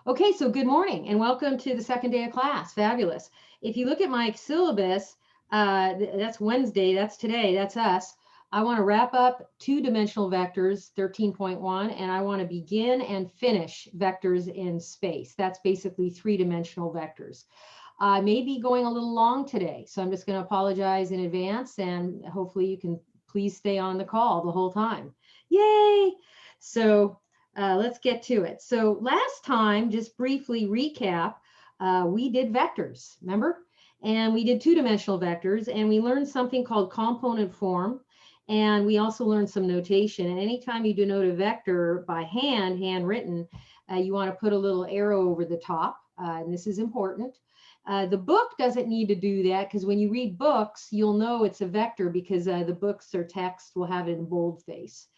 Okay, so good morning and welcome to the second day of class. Fabulous. If you look at my syllabus, that's Wednesday, that's today, that's us. I want to wrap up two-dimensional vectors, 13.1, and I want to begin and finish vectors in space. That's basically three-dimensional vectors. I may be going a little long today, so I'm just going to apologize in advance, and hopefully you can please stay on the call the whole time. Yay! So let's get to it. So last time, just briefly recap, we did vectors, remember? And we did two-dimensional vectors, and we learned something called component form. And we also learned some notation. And anytime you denote a vector by hand, handwritten, you want to put a little arrow over the top. And this is important. The book doesn't need to do that because when you read books, you'll know it's a vector because the books or text will have it in boldface.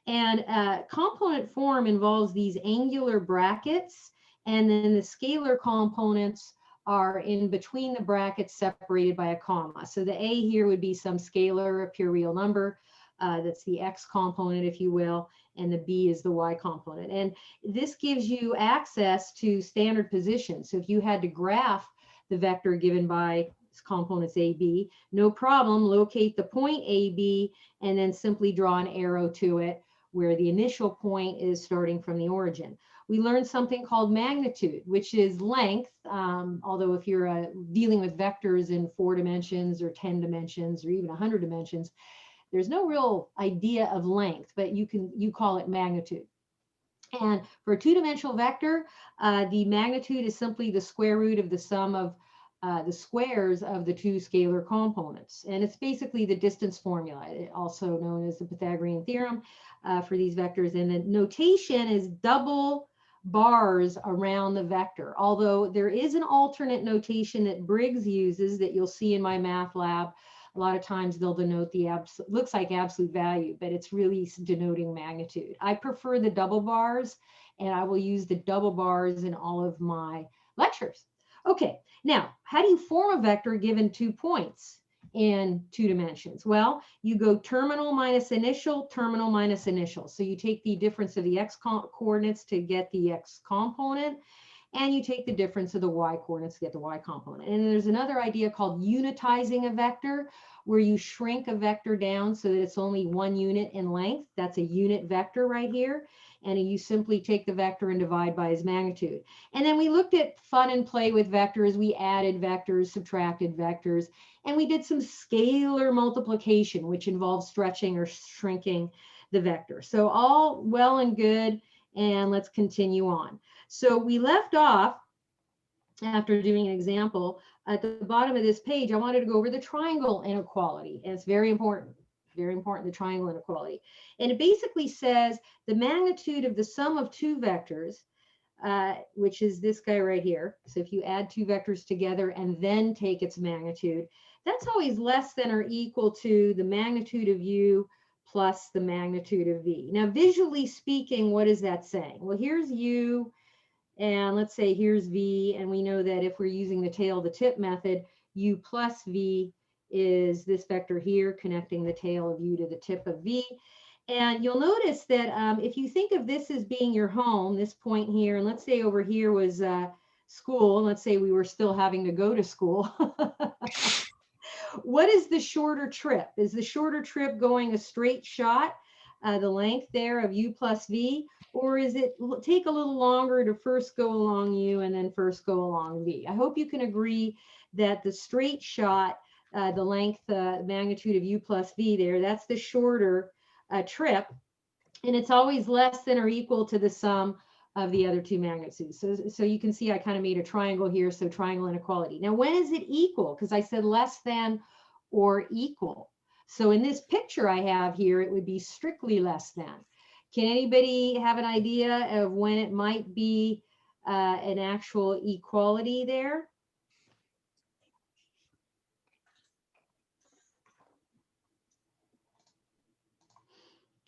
And component form involves these angular brackets, and then the scalar components are in between the brackets separated by a comma. So the A here would be some scalar, a pure real number. That's the X component, if you will, and the B is the Y component. And this gives you access to standard positions. So if you had to graph the vector given by components A, B, no problem, locate the point A, B, and then simply draw an arrow to it where the initial point is starting from the origin. We learned something called magnitude, which is length, although if you're dealing with vectors in 4 dimensions or 10 dimensions or even 100 dimensions, there's no real idea of length, but you call it magnitude. And for a two-dimensional vector, the magnitude is simply the square root of the sum of the squares of the two scalar components. And it's basically the distance formula, also known as the Pythagorean theorem for these vectors. And the notation is double bars around the vector, although there is an alternate notation that Briggs uses that you'll see in my math lab. A lot of times they'll denote the looks like absolute value, but it's really denoting magnitude. I prefer the double bars, and I will use the double bars in all of my lectures. Okay, now, how do you form a vector given 2 points in 2 dimensions? Well, you go terminal minus initial, terminal minus initial. So you take the difference of the X coordinates to get the X component, and you take the difference of the Y coordinates to get the Y component. And there's another idea called unitizing a vector, where you shrink a vector down so that it's only 1 unit in length. That's a unit vector right here. And you simply take the vector and divide by its magnitude. And then we looked at fun and play with vectors. We added vectors, subtracted vectors, and we did some scalar multiplication, which involves stretching or shrinking the vector. So all well and good, and let's continue on. So we left off after doing an example at the bottom of this page. I wanted to go over the triangle inequality, and it's very important, the triangle inequality. And it basically says the magnitude of the sum of 2 vectors, which is this guy right here. So if you add 2 vectors together and then take its magnitude, that's always less than or equal to the magnitude of u plus the magnitude of v. Now, visually speaking, what is that saying? Well, here's u, and let's say here's v, and we know that if we're using the tail to tip method, u plus v is this vector here connecting the tail of u to the tip of v. And you'll notice that if you think of this as being your home, this point here, and let's say over here was school, and let's say we were still having to go to school. What is the shorter trip? Is the shorter trip going a straight shot, the length there of u plus v, or is it take a little longer to first go along u and then first go along v? I hope you can agree that the straight shot, the length, magnitude of u plus v there, that's the shorter trip, and it's always less than or equal to the sum of the other 2 magnitudes. So you can see I kind of made a triangle here, so triangle inequality. Now, when is it equal? Because I said less than or equal. So in this picture I have here, it would be strictly less than. Can anybody have an idea of when it might be an actual equality there?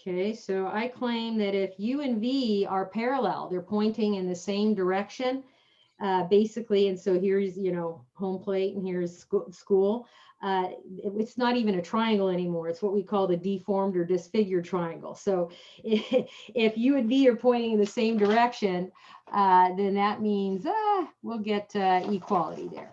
Okay, so I claim that if u and v are parallel, they're pointing in the same direction, basically, and so here's, home plate and here's school. It's not even a triangle anymore. It's what we call the deformed or disfigured triangle. So if u and v are pointing in the same direction, then that means we'll get equality there.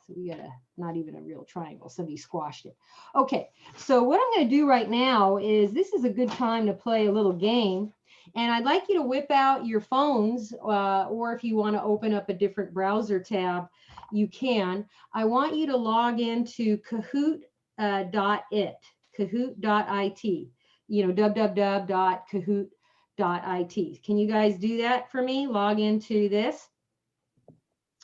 So we got not even a real triangle. Somebody squashed it. Okay, so what I'm going to do right now is this is a good time to play a little game. And I'd like you to whip out your phones, or if you want to open up a different browser tab, you can. I want you to log into Kahoot.it, Kahoot.it, www.kahoot.it. Can you guys do that for me? Log into this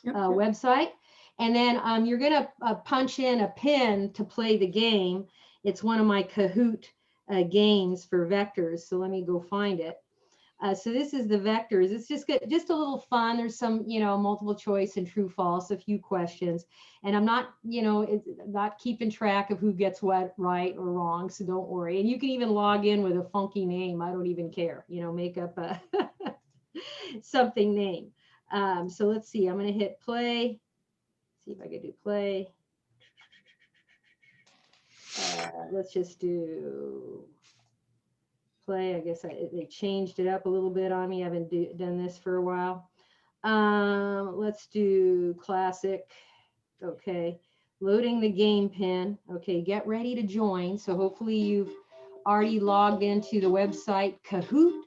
website. And then you're going to punch in a pin to play the game. It's one of my Kahoot games for vectors. So let me go find it. So this is the vectors. It's just a little fun. There's some, multiple choice and true, false, a few questions. And I'm not, not keeping track of who gets what right or wrong. So don't worry. And you can even log in with a funky name. I don't even care, make up a something name. So let's see. I'm going to hit play. See if I can do play. Let's just do play. I guess they changed it up a little bit on me. I haven't done this for a while. Let's do classic. Okay, loading the game pin. Okay, get ready to join. So hopefully you've already logged into the website Kahoot.it,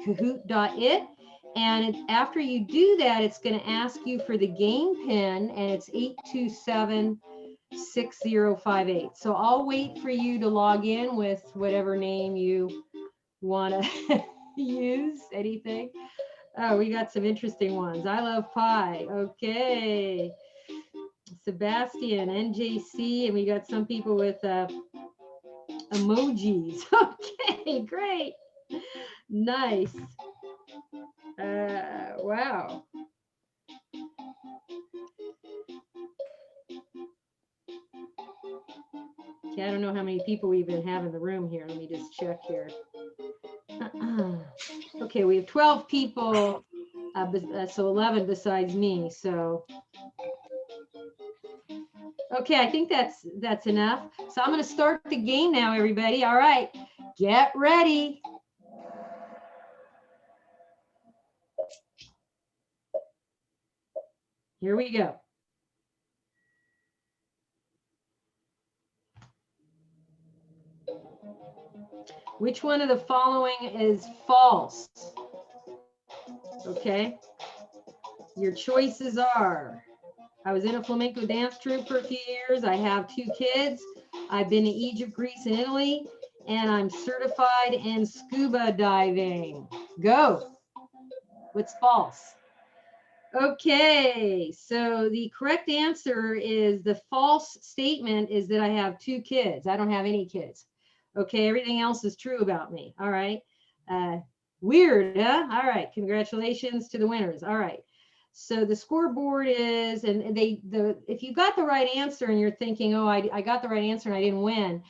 Kahoot.it. And after you do that, it's going to ask you for the game pin, and it's 827-6058. So I'll wait for you to log in with whatever name you want to use. Anything? Oh, we got some interesting ones. I love pie. Okay. Sebastian, NJC, and we got some people with emojis. Okay, great. Nice. Wow. Okay, I don't know how many people we even have in the room here. Let me just check here. Okay, we have 12 people, so 11 besides me. So, okay, I think that's enough. So I'm going to start the game now, everybody. All right, get ready. Here we go. Which one of the following is false? Okay. Your choices are: I was in a flamenco dance troupe for a few years. I have 2 kids. I've been to Egypt, Greece, and Italy. And I'm certified in scuba diving. Go. What's false? Okay, so the correct answer is the false statement is that I have 2 kids. I don't have any kids. Okay, everything else is true about me. All right. Weird, huh? All right, congratulations to the winners. All right. So the scoreboard is, and if you got the right answer and you're thinking, oh, I got the right answer and I didn't win,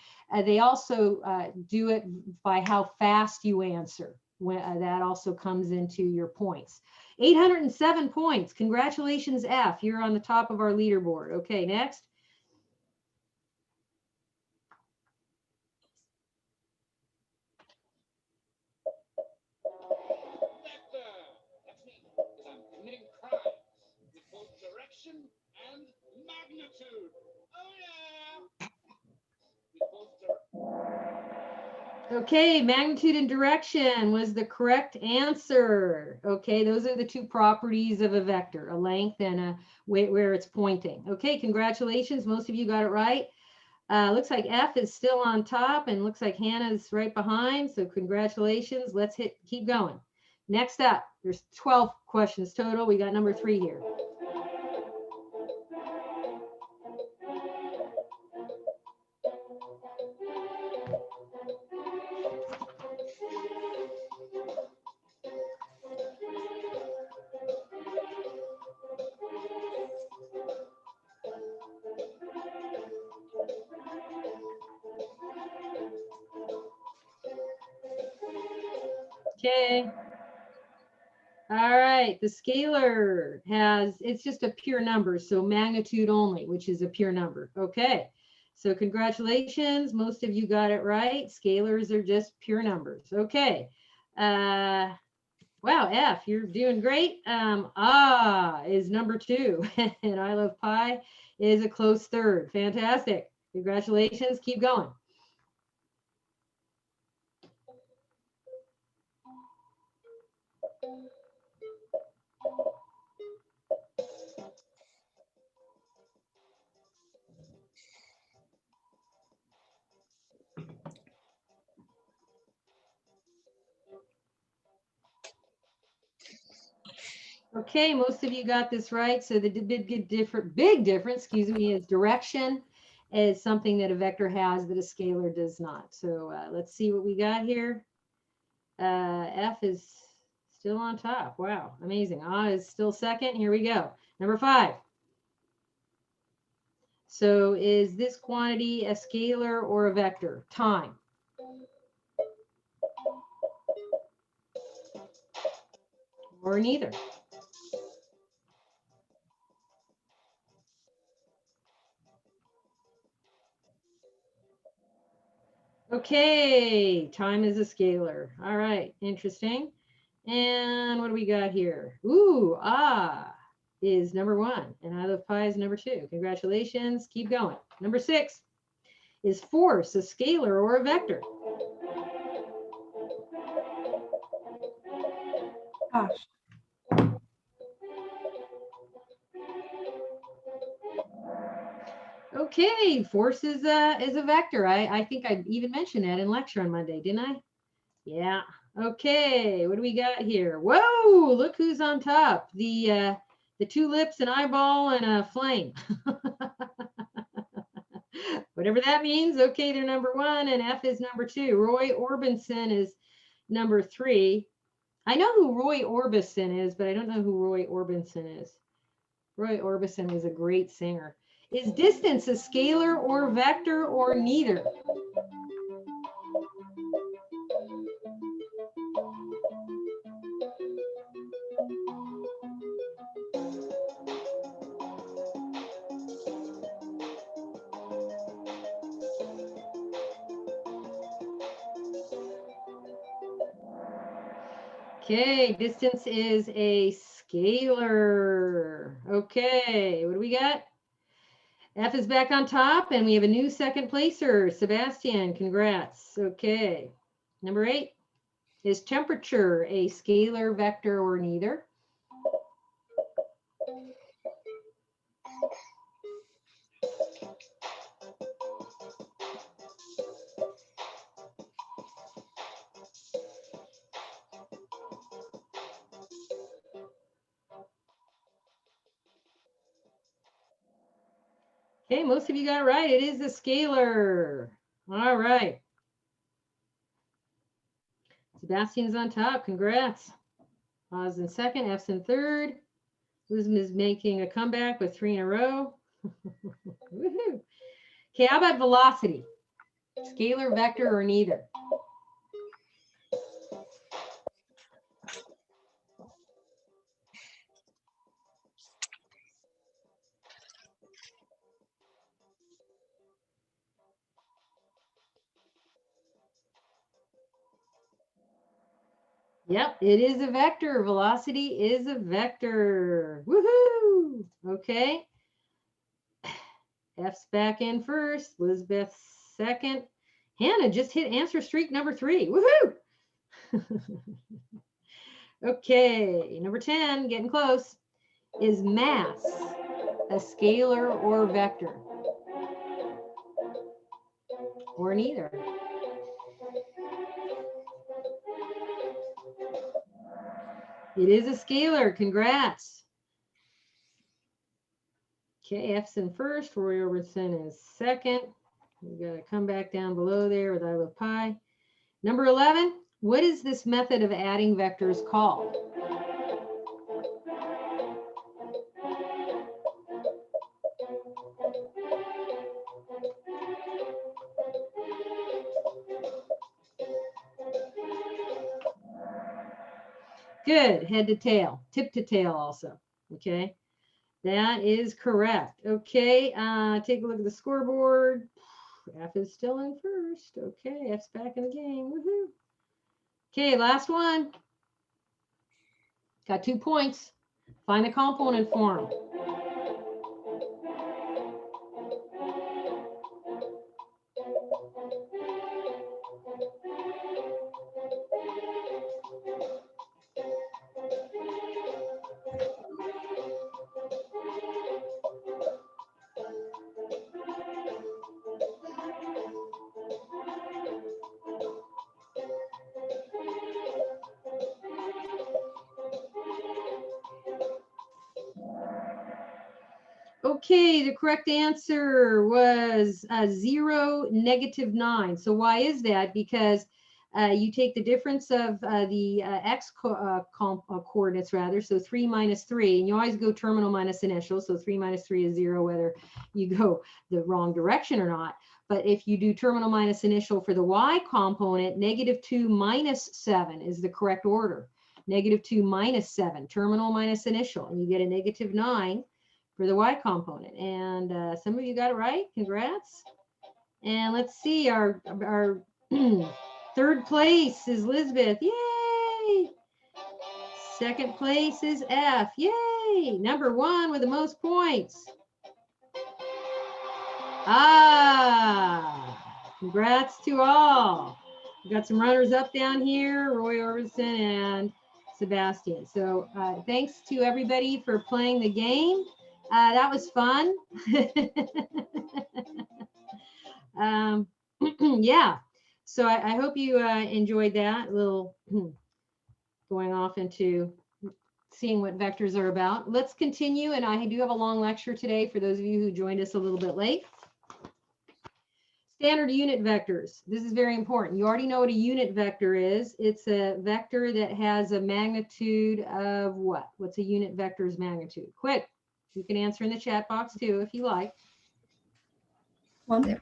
they also do it by how fast you answer. That also comes into your points. 807 points. Congratulations, F. You're on the top of our leaderboard. Okay, next. And magnitude. Oh yeah. Okay, magnitude and direction was the correct answer. Okay, those are the 2 properties of a vector, a length and where it's pointing. Okay, congratulations. Most of you got it right. Looks like F is still on top, and looks like Hannah's right behind. So congratulations. Let's keep going. Next up, there's 12 questions total. We got number 3 here. Okay. All right, the scalar it's just a pure number, so magnitude only, which is a pure number. Okay, so congratulations, most of you got it right. Scalars are just pure numbers. Okay, Wow, F, you're doing great. Is number 2, and I Love Pie is a close third. Fantastic. Congratulations. Keep going. Okay, most of you got this right. So the big difference, excuse me, is direction is something that a vector has that a scalar does not. So let's see what we got here. F is still on top. Wow, amazing. Is still second. Here we go. Number 5. So is this quantity a scalar or a vector? Time. Or neither. Okay, time is a scalar. All right, interesting. And what do we got here? Ooh, is number 1, and I Love Pie is number 2. Congratulations. Keep going. Number 6, is force a scalar or a vector? Gosh. Okay, force is a vector. I think I even mentioned that in lecture on Monday, didn't I? Yeah. Okay, what do we got here? Whoa, look who's on top. The 2 lips, an eyeball, and a flame. Whatever that means. Okay, they're number 1, and F is number 2. Roy Orbison is number 3. I know who Roy Orbison is, but I don't know who Roy Orbison is. Roy Orbison was a great singer. Is distance a scalar or vector or neither? Okay, distance is a scalar. Okay, what do we got? F is back on top, and we have a new second placer. Sebastian, congrats. Okay, number 8. Is temperature a scalar, vector, or neither? Okay, most of you got it right. It is a scalar. All right. Sebastian's on top. Congrats. Oz in second, F's in third. Lisbon is making a comeback with 3 in a row. Woohoo. Okay, how about velocity? Scalar, vector, or neither? Yep, it is a vector. Velocity is a vector. Woohoo! Okay. F's back in first. Lisbeth second. Hannah just hit answer streak number 3. Woohoo! Okay, number 10, getting close. Is mass a scalar or vector? Or neither? It is a scalar. Congrats. Okay, F's in first. Roy Orbison is second. We got to come back down below there with I Love Pie. Number 11, what is this method of adding vectors called? Good, head to tail, tip to tail also, okay? That is correct. Okay, take a look at the scoreboard. F is still in first. Okay, F's back in the game. Woohoo. Okay, last one. Got 2 points. Find the component form. Okay, the correct answer was 0, -9. So why is that? Because you take the difference of the x coordinates rather, so 3 minus 3, and you always go terminal minus initial, so 3 minus 3 is 0 whether you go the wrong direction or not. But if you do terminal minus initial for the y component, -2 minus 7 is the correct order. -2 minus 7, terminal minus initial, and you get a -9 for the y component. And some of you got it right. Congrats. And let's see, our third place is Elizabeth. Yay! Second place is F. Yay! Number 1 with the most points. Congrats to all. We've got some runners up down here, Roy Orbison and Sebastian. So thanks to everybody for playing the game. That was fun. Yeah, so I hope you enjoyed that little going off into seeing what vectors are about. Let's continue, and I do have a long lecture today for those of you who joined us a little bit late. Standard unit vectors. This is very important. You already know what a unit vector is. It's a vector that has a magnitude of what? What's a unit vector's magnitude? Quick. You can answer in the chat box too if you like. 1.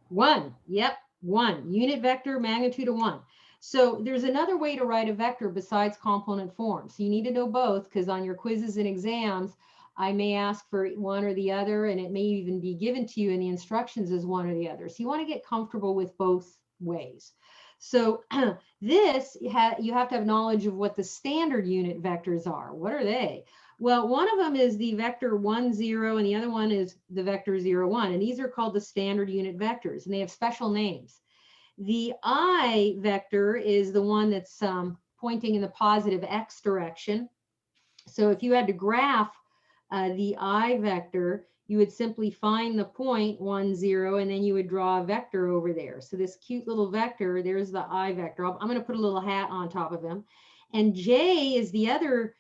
1. Yep, 1. Unit vector, magnitude of 1. So there's another way to write a vector besides component form. So you need to know both, because on your quizzes and exams, I may ask for one or the other, and it may even be given to you in the instructions as one or the other. So you want to get comfortable with both ways. So this, you have to have knowledge of what the standard unit vectors are. What are they? Well, one of them is the vector 1, 0, and the other one is the vector 0, 1. And these are called the standard unit vectors, and they have special names. The I vector is the one that's pointing in the positive x direction. So if you had to graph the I vector, you would simply find the point 1, 0, and then you would draw a vector over there. So this cute little vector, there's the I vector. I'm going to put a little hat on top of him. And J is the other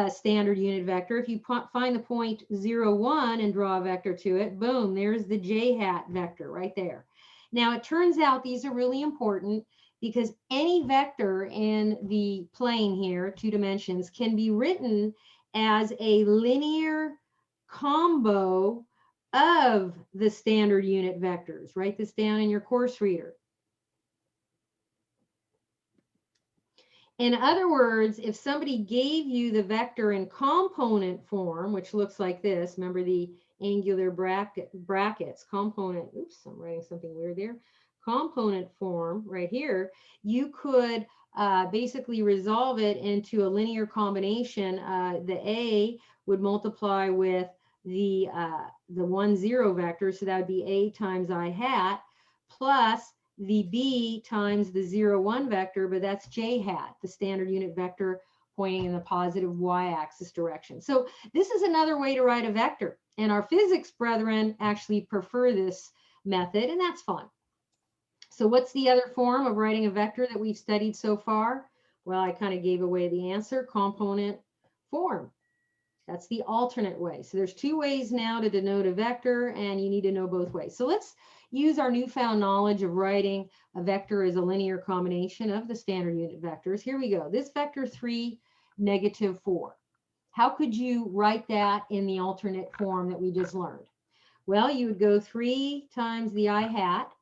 standard unit vector. If you find the point 0, 1 and draw a vector to it, boom, there's the J hat vector right there. Now, it turns out these are really important because any vector in the plane here, 2 dimensions, can be written as a linear combo of the standard unit vectors. Write this down in your course reader. In other words, if somebody gave you the vector in component form, which looks like this, remember the angular brackets, component, oops, I'm writing something weird there, component form right here, you could basically resolve it into a linear combination. The A would multiply with the 1, 0 vector, so that would be A times I hat, plus the B times the 0, 1 vector, but that's J hat, the standard unit vector pointing in the positive y-axis direction. So this is another way to write a vector. And our physics brethren actually prefer this method, and that's fun. So what's the other form of writing a vector that we've studied so far? Well, I kind of gave away the answer, component form. That's the alternate way. So there's 2 ways now to denote a vector, and you need to know both ways. So let's use our newfound knowledge of writing a vector as a linear combination of the standard unit vectors. Here we go. This vector 3, -4. How could you write that in the alternate form that we just learned? Well, you would go 3 times the I hat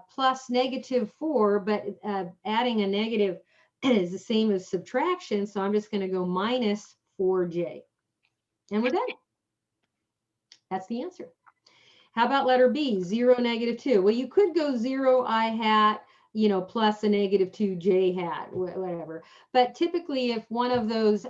plus -4, but adding a negative is the same as subtraction. So I'm just going to go minus 4J. And we're done. That's the answer. How about letter B, 0, -2? Well, you could go 0 I hat, you know, plus a negative 2j hat, whatever. But typically, if one of those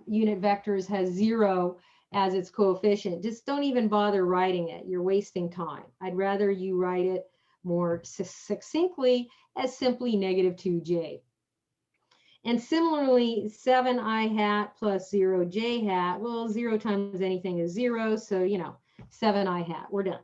unit vectors has 0 as its coefficient, just don't even bother writing it. You're wasting time. I'd rather you write it more succinctly as simply negative 2j. And similarly, 7i hat plus 0j hat, well, 0 times anything is 0. So, you know, 7i hat, we're done.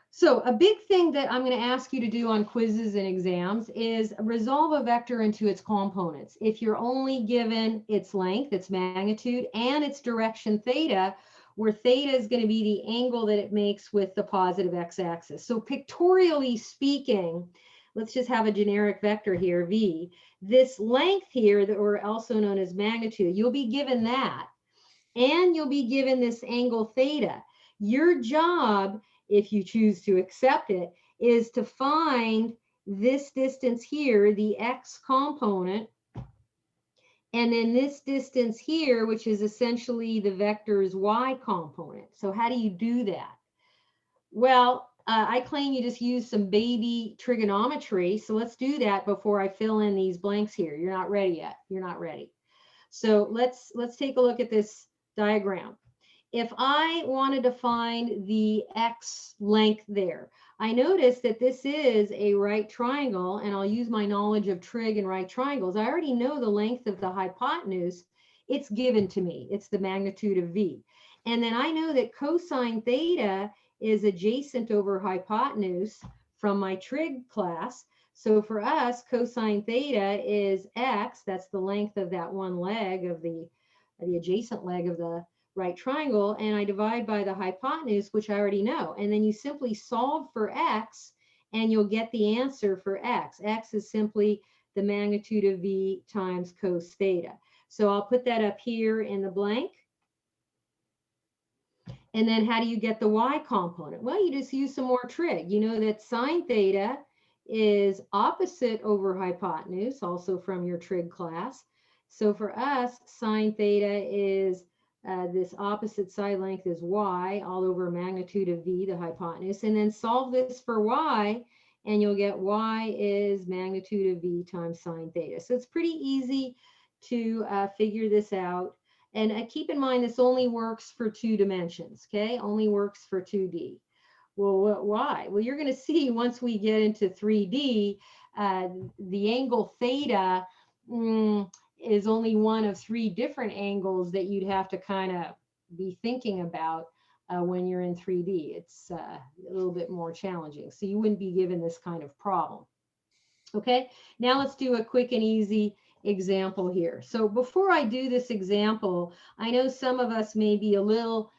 So a big thing that I'm going to ask you to do on quizzes and exams is resolve a vector into its components. If you're only given its length, its magnitude, and its direction theta, where theta is going to be the angle that it makes with the positive x-axis. So pictorially speaking, let's just have a generic vector here, v. This length here, that or also known as magnitude, you'll be given that, and you'll be given this angle theta. Your job, if you choose to accept it, is to find this distance here, the x component, and then this distance here, which is essentially the vector's y component. So how do you do that? Well, I claim you just use some baby trigonometry. So let's do that before I fill in these blanks here. You're not ready yet. You're not ready. So let's take a look at this diagram. If I wanted to find the x length there, I notice that this is a right triangle, and I'll use my knowledge of trig and right triangles. I already know the length of the hypotenuse. It's given to me. It's the magnitude of v. And then I know that cosine theta is adjacent over hypotenuse from my trig class. So for us, cosine theta is x. That's the length of that one leg of the adjacent leg of the right triangle, and I divide by the hypotenuse, which I already know. And then you simply solve for x, and you'll get the answer for x. X is simply the magnitude of v times cos theta. So I'll put that up here in the blank. And then how do you get the y component? Well, you just use some more trig. You know that sine theta is opposite over hypotenuse, also from your trig class. So for us, sine theta is this opposite side length is y all over magnitude of v, the hypotenuse, and then solve this for y, and you'll get y is magnitude of v times sine theta. So it's pretty easy to figure this out. And keep in mind, this only works for 2 dimensions, okay? Only works for 2D. Well, why? Well, you're going to see once we get into 3D, the angle theta is only one of 3 different angles that you'd have to kind of be thinking about when you're in 3D. It's a little bit more challenging. So you wouldn't be given this kind of problem. Okay, now let's do a quick and easy example here. So before I do this example, I know some of us may be a little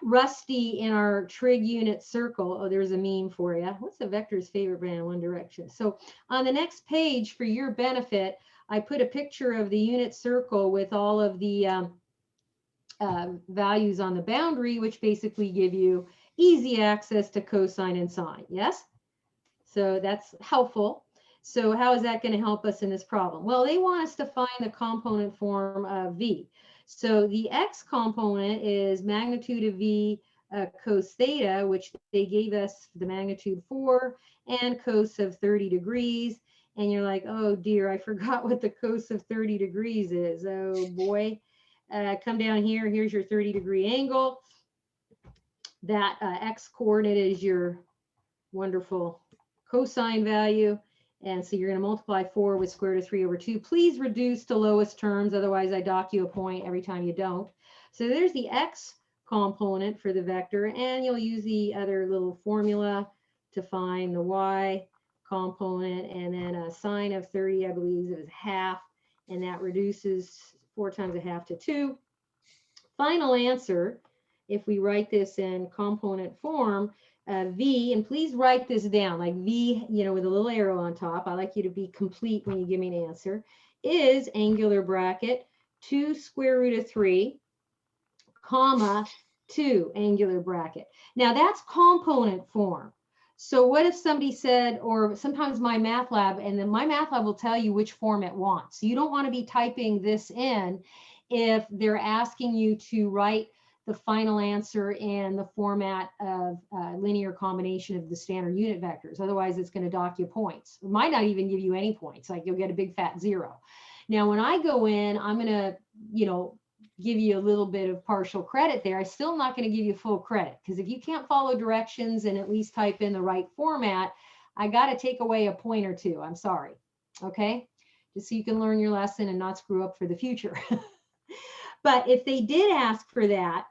rusty in our trig unit circle. Oh, there's a meme for you. What's the vector's favorite brand in One Direction? So on the next page, for your benefit, I put a picture of the unit circle with all of the values on the boundary, which basically give you easy access to cosine and sine. Yes? So that's helpful. So how is that going to help us in this problem? Well, they want us to find the component form of v. So the x component is magnitude of v cos theta, which they gave us the magnitude 4, and cos of 30 degrees. And you're like, oh dear, I forgot what the cos of 30 degrees is. Oh boy. Come down here. Here's your 30-degree angle. That x coordinate is your wonderful cosine value. And so you're going to multiply 4 with square root of 3 over 2. Please reduce to lowest terms. Otherwise, I dock you a point every time you don't. So there's the x component for the vector. And you'll use the other little formula to find the y component. And then a sine of 30, I believe, is half. And that reduces 4 times a half to 2. Final answer, if we write this in component form, v, and please write this down, like v, you know, with a little arrow on top. I like you to be complete when you give me an answer, is angular bracket 2 square root of 3, comma, 2 angular bracket. Now that's component form. So what if somebody said, or sometimes my math lab, and then my math lab will tell you which form it wants. So you don't want to be typing this in if they're asking you to write the final answer in the format of linear combination of the standard unit vectors. Otherwise, it's going to dock you points. It might not even give you any points, like you'll get a big fat 0. Now, when I go in, I'm going to, give you a little bit of partial credit there. I'm still not going to give you full credit, because if you can't follow directions and at least type in the right format, I got to take away a point or two. I'm sorry. Okay. Just so you can learn your lesson and not screw up for the future. But if they did ask for that,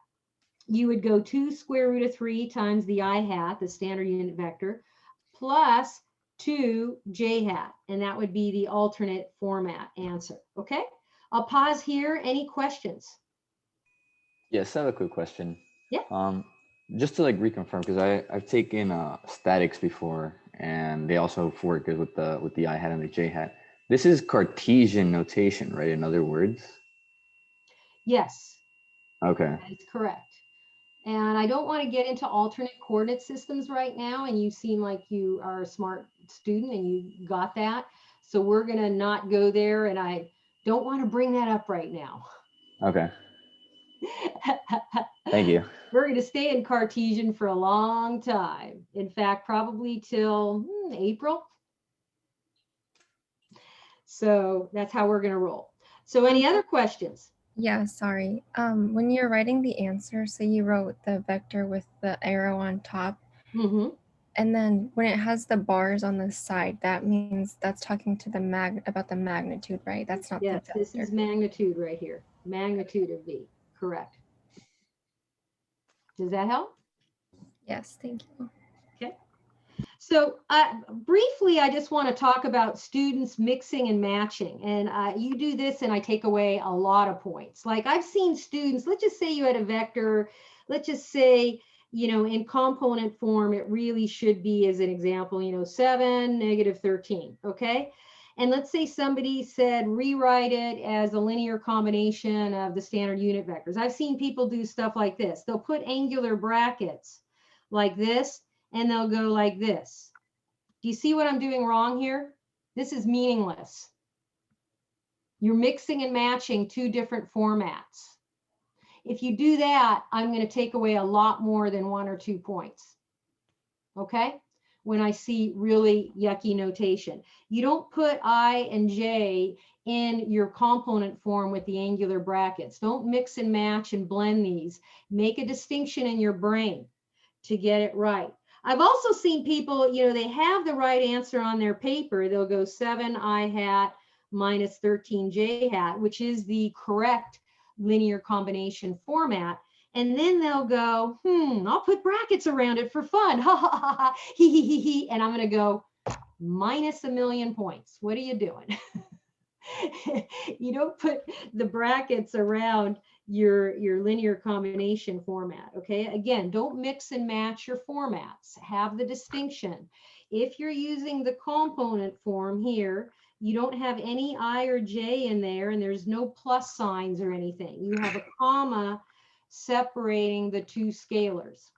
you would go 2 square root of 3 times the I hat, the standard unit vector, plus 2 j hat, and that would be the alternate format answer. Okay. I'll pause here. Any questions? Yes, I have a quick question. Yeah. Just to like reconfirm, because I've taken statics before, and they also work good with the I hat and the j hat. This is Cartesian notation, right? In other words. Yes. Okay. That's correct. And I don't want to get into alternate coordinate systems right now. And you seem like you are a smart student and you got that. So we're going to not go there. And I don't want to bring that up right now. Okay. Thank you. We're going to stay in Cartesian for a long time. In fact, probably till April. So that's how we're going to roll. So any other questions? Yeah, sorry. When you're writing the answer, so you wrote the vector with the arrow on top, and then when it has the bars on the side, that means that's talking to the about the magnitude, right? That's not the vector. Yes, this is magnitude right here. Magnitude of V, correct. Does that help? Yes, thank you. Okay. So briefly, I just want to talk about students mixing and matching. And you do this and I take away a lot of points. Like I've seen students, let's just say you had a vector, let's just say, in component form, it really should be, as an example, 7, -13, okay? And let's say somebody said, rewrite it as a linear combination of the standard unit vectors. I've seen people do stuff like this. They'll put angular brackets like this, and they'll go like this. Do you see what I'm doing wrong here? This is meaningless. You're mixing and matching 2 different formats. If you do that, I'm going to take away a lot more than 1 or 2 points. Okay? When I see really yucky notation. You don't put I and J in your component form with the angular brackets. Don't mix and match and blend these. Make a distinction in your brain to get it right. I've also seen people, they have the right answer on their paper. They'll go 7 I hat minus 13 j hat, which is the correct linear combination format. And then they'll go, I'll put brackets around it for fun. Ha ha ha ha, he he he he. And I'm going to go minus 1,000,000 points. What are you doing? You don't put the brackets around your linear combination format. Okay, again, don't mix and match your formats. Have the distinction. If you're using the component form here, you don't have any I or J in there, and there's no plus signs or anything. You have a comma separating the 2 scalars.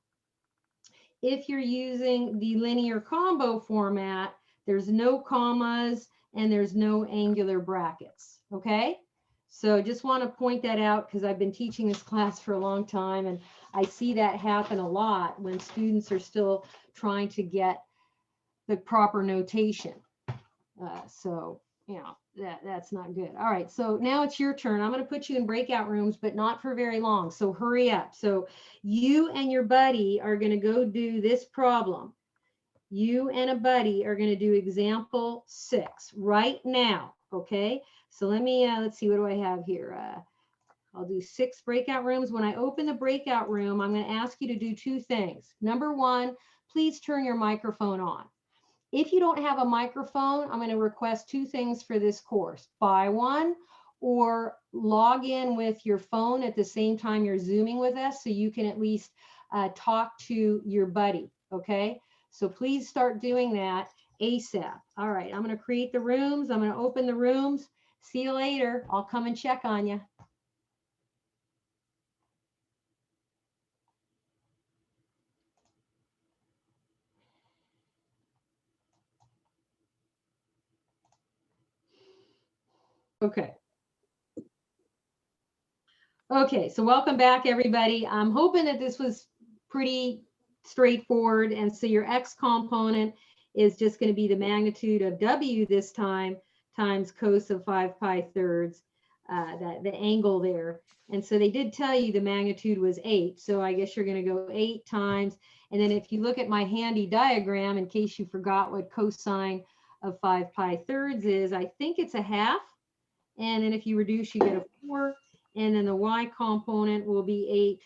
If you're using the linear combo format, there's no commas and there's no angular brackets. Okay, so just want to point that out because I've been teaching this class for a long time, and I see that happen a lot when students are still trying to get the proper notation. So, that's not good. All right, so now it's your turn. I'm going to put you in breakout rooms, but not for very long. So hurry up. So you and your buddy are going to go do this problem. You and a buddy are going to do example 6 right now. Okay, so let's see, what do I have here? I'll do 6 breakout rooms. When I open the breakout room, I'm going to ask you to do 2 things. Number 1, please turn your microphone on. If you don't have a microphone, I'm going to request 2 things for this course. Buy one, or log in with your phone at the same time you're Zooming with us so you can at least talk to your buddy, okay? So please start doing that ASAP. All right, I'm going to create the rooms. I'm going to open the rooms. See you later. I'll come and check on you. Okay. Okay, so welcome back, everybody. I'm hoping that this was pretty straightforward. And so your x component is just going to be the magnitude of w this time times cos of 5 pi thirds, the angle there. And so they did tell you the magnitude was 8. So I guess you're going to go 8 times. And then if you look at my handy diagram, in case you forgot what cosine of 5 pi thirds is, I think it's a half. And then if you reduce, you get a 4. And then the y component will be 8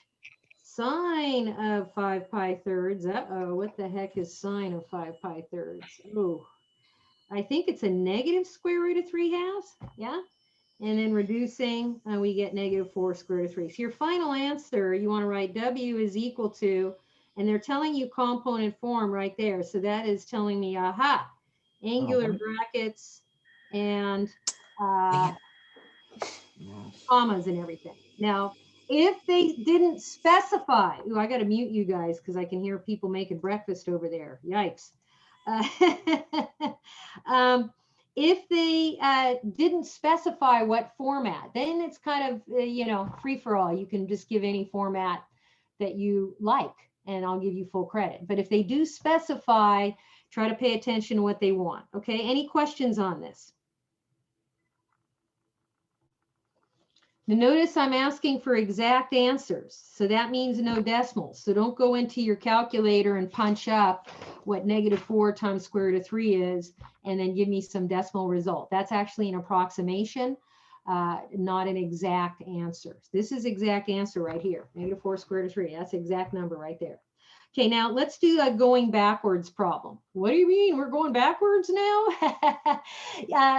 sine of 5 pi thirds. Uh-oh, what the heck is sine of 5 pi thirds? Oh, I think it's a negative square root of 3 halves. Yeah. And then reducing, we get negative 4 square root of 3. So your final answer, you want to write w is equal to, and they're telling you component form right there. So that is telling me, aha, angular brackets and commas and everything. Now, if they didn't specify, ooh, I got to mute you guys because I can hear people making breakfast over there. Yikes. If they didn't specify what format, then it's kind of, free for all. You can just give any format that you like, and I'll give you full credit. But if they do specify, try to pay attention to what they want. Okay, any questions on this? Now notice I'm asking for exact answers. So that means no decimals. So don't go into your calculator and punch up what negative 4 times square root of 3 is, and then give me some decimal result. That's actually an approximation, not an exact answer. This is exact answer right here. Negative 4 square root of 3. That's the exact number right there. Okay, now let's do a going backwards problem. What do you mean we're going backwards now?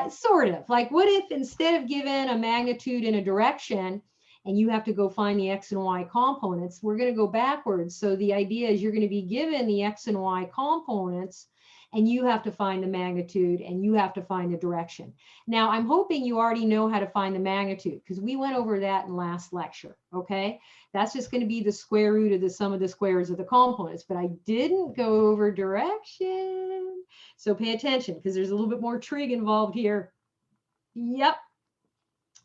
Sort of. Like, what if instead of given a magnitude and a direction, and you have to go find the x and y components, we're going to go backwards. So the idea is you're going to be given the x and y components, and you have to find the magnitude, and you have to find the direction. Now, I'm hoping you already know how to find the magnitude, because we went over that in last lecture, okay? That's just going to be the square root of the sum of the squares of the components, but I didn't go over direction. So pay attention, because there's a little bit more trig involved here. Yep.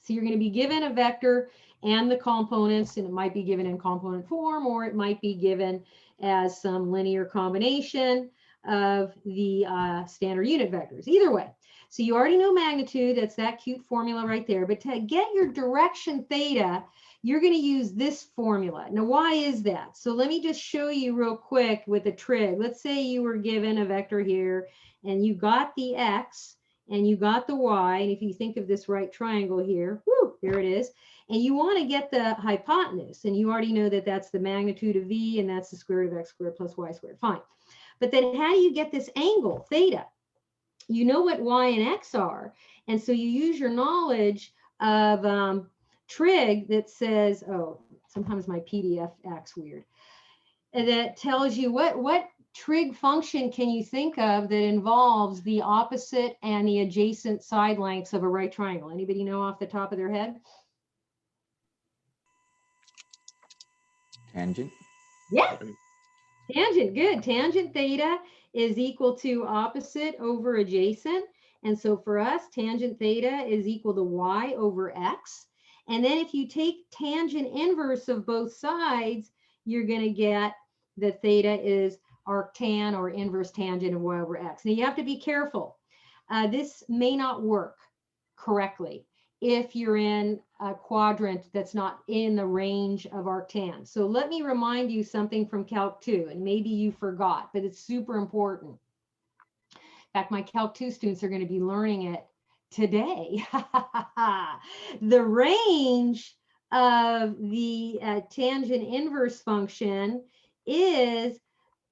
So you're going to be given a vector and the components, and it might be given in component form, or it might be given as some linear combination of the standard unit vectors. Either way. So you already know magnitude. That's that cute formula right there. But to get your direction theta, you're going to use this formula. Now, why is that? So let me just show you real quick with a trig. Let's say you were given a vector here, and you got the x, and you got the y. And if you think of this right triangle here, whoo, there it is. And you want to get the hypotenuse. And you already know that that's the magnitude of v, and that's the square root of x squared plus y squared. Fine. But then how do you get this angle, theta? You know what y and x are. And so you use your knowledge of trig that says, oh, sometimes my PDF acts weird. And that tells you what trig function can you think of that involves the opposite and the adjacent side lengths of a right triangle? Anybody know off the top of their head? Tangent? Yeah. Tangent, good. Tangent theta is equal to opposite over adjacent. And so for us, tangent theta is equal to y over x. And then if you take tangent inverse of both sides, you're going to get that theta is arctan or inverse tangent of y over x. Now you have to be careful. This may not work correctly if you're in a quadrant that's not in the range of arctan. So let me remind you something from Calc 2, and maybe you forgot, but it's super important. In fact, my Calc 2 students are going to be learning it today. The range of the tangent inverse function is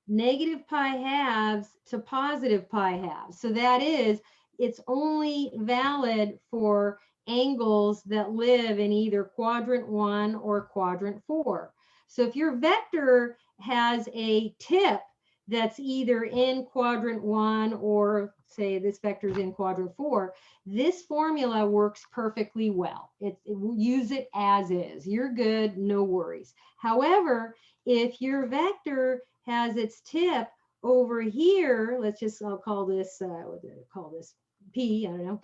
negative pi halves to positive pi halves. So that is, it's only valid for angles that live in either quadrant 1 or quadrant 4. So if your vector has a tip that's either in quadrant 1 or say this vector is in quadrant 4, this formula works perfectly well. Use it as is. You're good, no worries. However, if your vector has its tip over here, I'll call this, what did I call this? P, I don't know.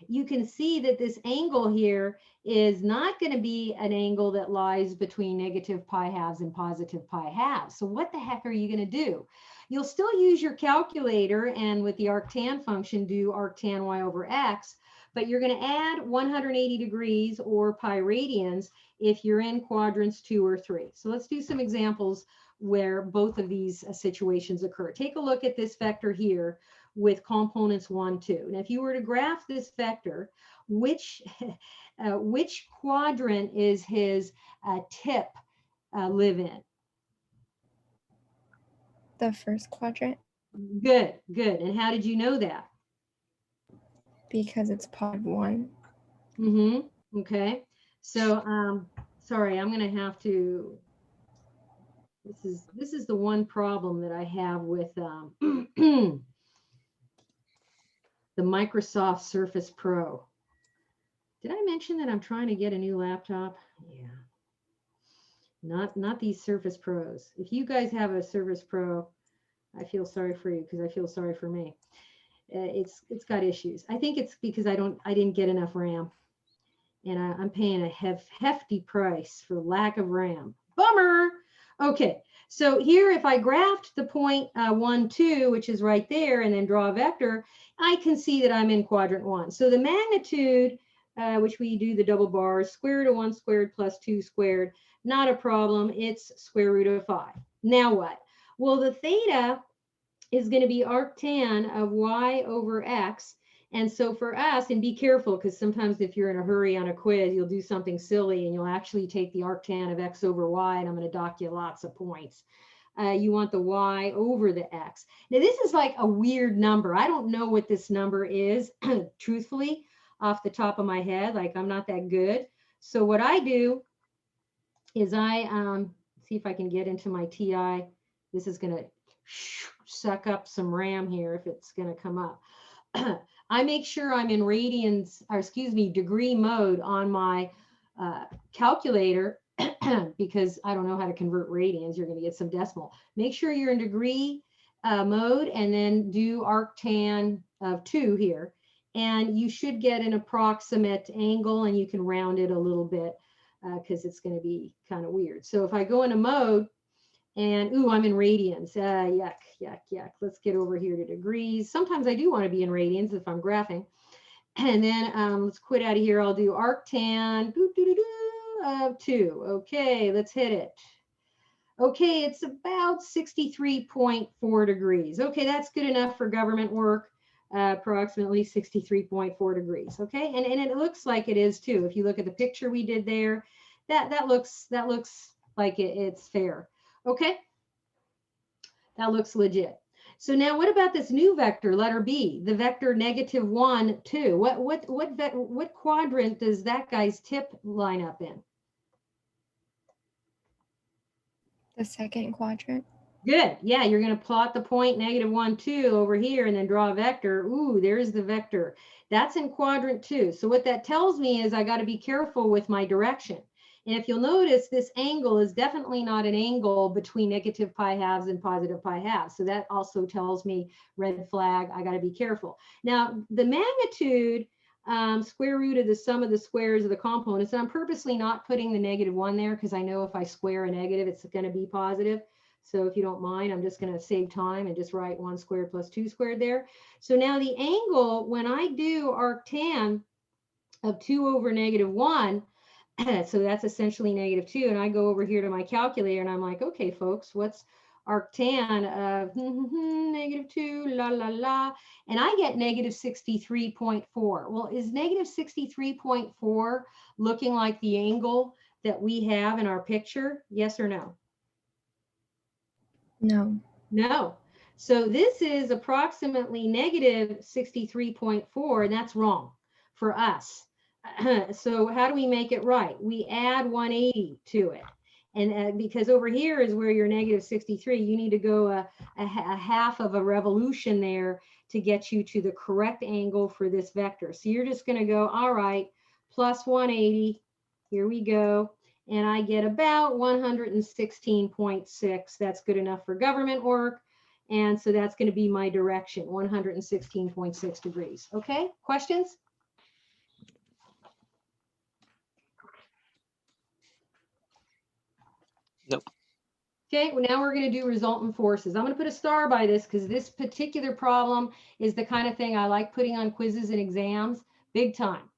you can see that this angle here is not going to be an angle that lies between negative pi halves and positive pi halves. So what the heck are you going to do? You'll still use your calculator and with the arctan function do arctan y over x, but you're going to add 180 degrees or pi radians if you're in quadrants 2 or 3. So let's do some examples where both of these situations occur. Take a look at this vector here with components 1, 2. Now, if you were to graph this vector, which quadrant is his tip live in? The first quadrant. Good, good. And how did you know that? Because it's pod 1. Mm-hmm. Okay. So, sorry, I'm going to have to. This is the one problem that I have with the Microsoft Surface Pro. Did I mention that I'm trying to get a new laptop? Yeah. Not these Surface Pros. If you guys have a Surface Pro, I feel sorry for you because I feel sorry for me. It's got issues. I think it's because I didn't get enough RAM, and I'm paying a hefty price for lack of RAM. Bummer. Okay, so here if I graphed the point 1, 2, which is right there, and then draw a vector, I can see that I'm in quadrant 1. So the magnitude, which we do the double bars, square root of 1 squared plus 2 squared, not a problem. It's square root of 5. Now what? Well, the theta is going to be arctan of y over x. And so for us, and be careful, because sometimes if you're in a hurry on a quiz, you'll do something silly and you'll actually take the arctan of x over y, and I'm going to dock you lots of points. You want the y over the x. Now, this is like a weird number. I don't know what this number is, truthfully, off the top of my head. Like, I'm not that good. So what I do is I see if I can get into my TI. This is going to suck up some RAM here if it's going to come up. I make sure I'm in radians, or excuse me, degree mode on my calculator because I don't know how to convert radians. You're going to get some decimal. Make sure you're in degree mode and then do arctan of 2 here. And you should get an approximate angle, and you can round it a little bit because it's going to be kind of weird. So if I go into mode, and ooh, I'm in radians. Yuck, yuck, yuck. Let's get over here to degrees. Sometimes I do want to be in radians if I'm graphing. And then let's quit out of here. I'll do arctan of 2. Okay, let's hit it. Okay, it's about 63.4 degrees. Okay, that's good enough for government work. Approximately 63.4 degrees. Okay, and it looks like it is too. If you look at the picture we did there, that looks like it's fair. Okay, that looks legit. So now what about this new vector, letter B, the vector -1, 2? What quadrant does that guy's tip line up in? The second quadrant. Good. Yeah, you're going to plot the point -1, 2 over here and then draw a vector. Ooh, there's the vector. That's in quadrant 2. So what that tells me is I got to be careful with my direction. And if you'll notice, this angle is definitely not an angle between negative pi halves and positive pi halves. So that also tells me red flag, I got to be careful. Now, the magnitude, square root of the sum of the squares of the components, and I'm purposely not putting the -1 there because I know if I square a negative, it's going to be positive. So if you don't mind, I'm just going to save time and just write 1 squared plus 2 squared there. So now the angle, when I do arctan of 2 over -1, so that's essentially -2. And I go over here to my calculator and I'm like, okay, folks, what's arctan of -2, la, la, la. And I get -63.4. Well, is -63.4 looking like the angle that we have in our picture? Yes or no? No. No. So this is approximately -63.4, and that's wrong for us. So how do we make it right? We add 180 to it. And because over here is where you're -63, you need to go a half of a revolution there to get you to the correct angle for this vector. So you're just going to go, all right, plus 180. Here we go. And I get about 116.6. That's good enough for government work. And so that's going to be my direction, 116.6 degrees. Okay, questions? Nope. Okay, well, now we're going to do resultant forces. I'm going to put a star by this because this particular problem is the kind of thing I like putting on quizzes and exams big time.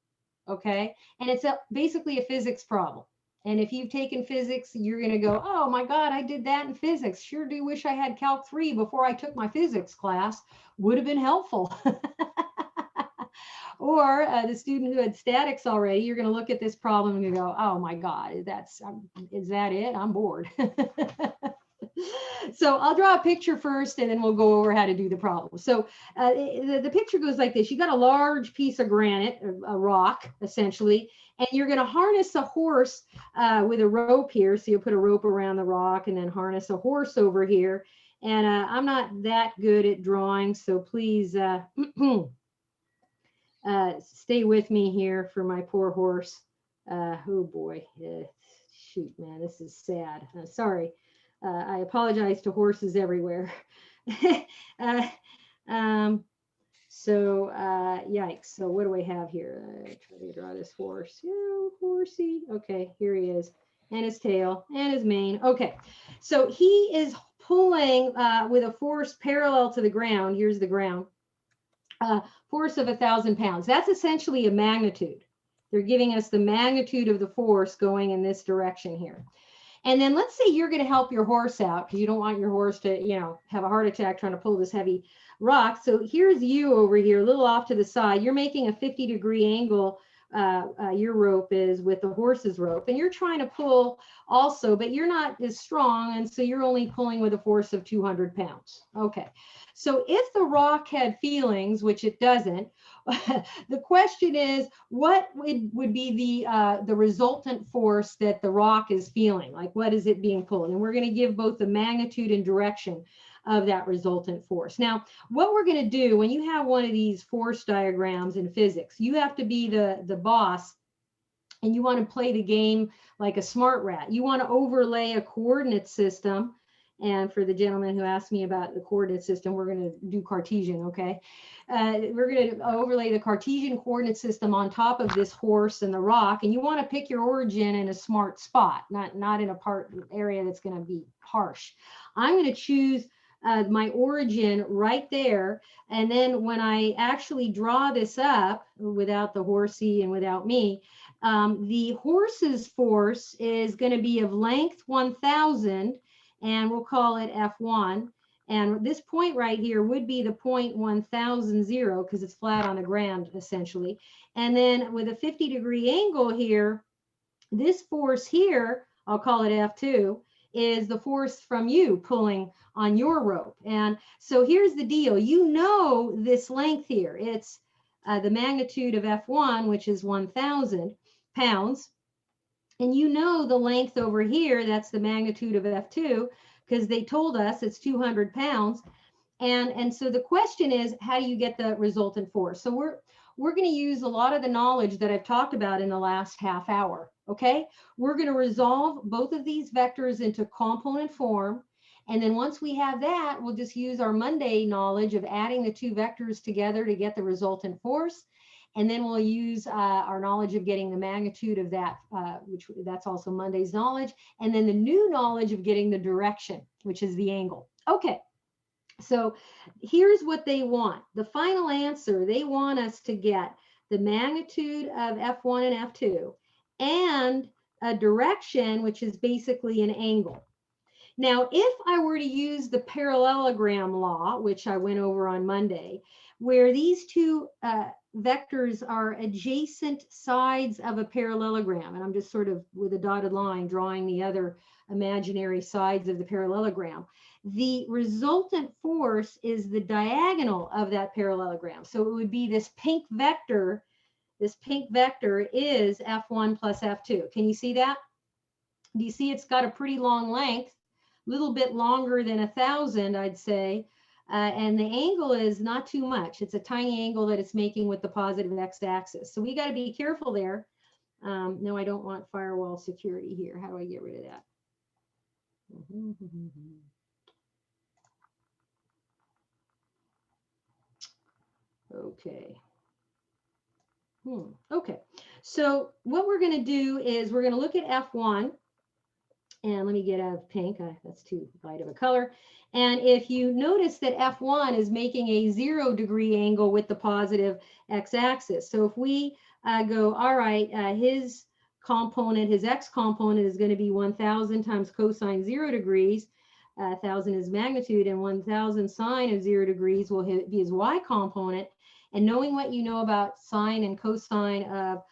Okay, and it's basically a physics problem. And if you've taken physics, you're going to go, oh my God, I did that in physics. Sure do wish I had Calc 3 before I took my physics class. Would have been helpful. Or the student who had statics already, you're going to look at this problem and you go, oh my God, is that it? I'm bored. So I'll draw a picture first and then we'll go over how to do the problem. So the picture goes like this. You got a large piece of granite, a rock essentially, and you're going to harness a horse with a rope here. So you'll put a rope around the rock and then harness a horse over here. And I'm not that good at drawing, so please stay with me here for my poor horse. Oh boy, shoot, man, this is sad. Sorry. I apologize to horses everywhere. Yikes. So what do I have here? Try to draw this horse. Oh, horsey. Okay, here he is. And his tail and his mane. Okay, so he is pulling with a force parallel to the ground. Here's the ground. Force of 1,000 pounds. That's essentially a magnitude. They're giving us the magnitude of the force going in this direction here. And then let's say you're going to help your horse out because you don't want your horse to, have a heart attack trying to pull this heavy rock. So here's you over here, a little off to the side. You're making a 50-degree angle. Your rope is with the horse's rope, and you're trying to pull also, but you're not as strong, and so you're only pulling with a force of 200 pounds. Okay, so if the rock had feelings, which it doesn't, the question is, what would be the resultant force that the rock is feeling? Like, what is it being pulled? And we're going to give both the magnitude and direction of that resultant force. Now, what we're going to do when you have one of these force diagrams in physics, you have to be the boss, and you want to play the game like a smart rat. You want to overlay a coordinate system. And for the gentleman who asked me about the coordinate system, we're going to do Cartesian, okay? We're going to overlay the Cartesian coordinate system on top of this horse and the rock, and you want to pick your origin in a smart spot, not in a area that's going to be harsh. I'm going to choose my origin right there. And then when I actually draw this up without the horsey and without me, the horse's force is going to be of length 1,000, and we'll call it F1. And this point right here would be the point 1,000 because it's flat on the ground essentially. And then with a 50-degree angle here, this force here, I'll call it F2, is the force from you pulling on your rope. And so here's the deal. You know this length here. It's the magnitude of F1, which is 1,000 pounds. And you know the length over here, that's the magnitude of F2, because they told us it's 200 pounds. And so the question is, how do you get the resultant force? So we're going to use a lot of the knowledge that I've talked about in the last half hour, okay? We're going to resolve both of these vectors into component form. And then once we have that, we'll just use our Monday knowledge of adding the two vectors together to get the resultant force. And then we'll use our knowledge of getting the magnitude of that, which that's also Monday's knowledge. And then the new knowledge of getting the direction, which is the angle. Okay. So here's what they want. The final answer, they want us to get the magnitude of F1 and F2 and a direction, which is basically an angle. Now, if I were to use the parallelogram law, which I went over on Monday, where these two vectors are adjacent sides of a parallelogram, and I'm just sort of with a dotted line drawing the other imaginary sides of the parallelogram, the resultant force is the diagonal of that parallelogram. So it would be this pink vector. This pink vector is F1 plus F2. Can you see that? Do you see it's got a pretty long length, a little bit longer than 1,000, I'd say. And the angle is not too much. It's a tiny angle that it's making with the positive x-axis. So we got to be careful there. No, I don't want firewall security here. How do I get rid of that? Okay. Okay. So what we're going to do is we're going to look at F1. And let me get out of pink. That's too light of a color. And if you notice that F1 is making a 0 degree angle with the positive x-axis. So if we go, all right, his component, his x component is going to be 1,000 times cosine 0 degrees. 1,000 is magnitude, and 1,000 sine of 0 degrees will be his y component. And knowing what you know about sine and cosine of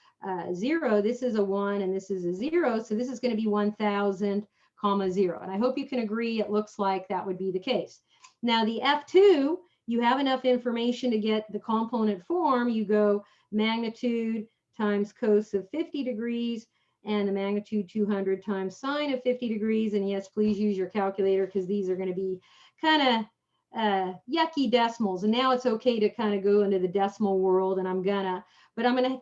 0, this is a 1 and this is a 0, so this is going to be 1,000 comma 0. And I hope you can agree it looks like that would be the case. Now the F2, you have enough information to get the component form. You go magnitude times cos of 50 degrees and the magnitude 200 times sine of 50 degrees. And yes, please use your calculator because these are going to be kind of yucky decimals. And now it's okay to kind of go into the decimal world, and I'm gonna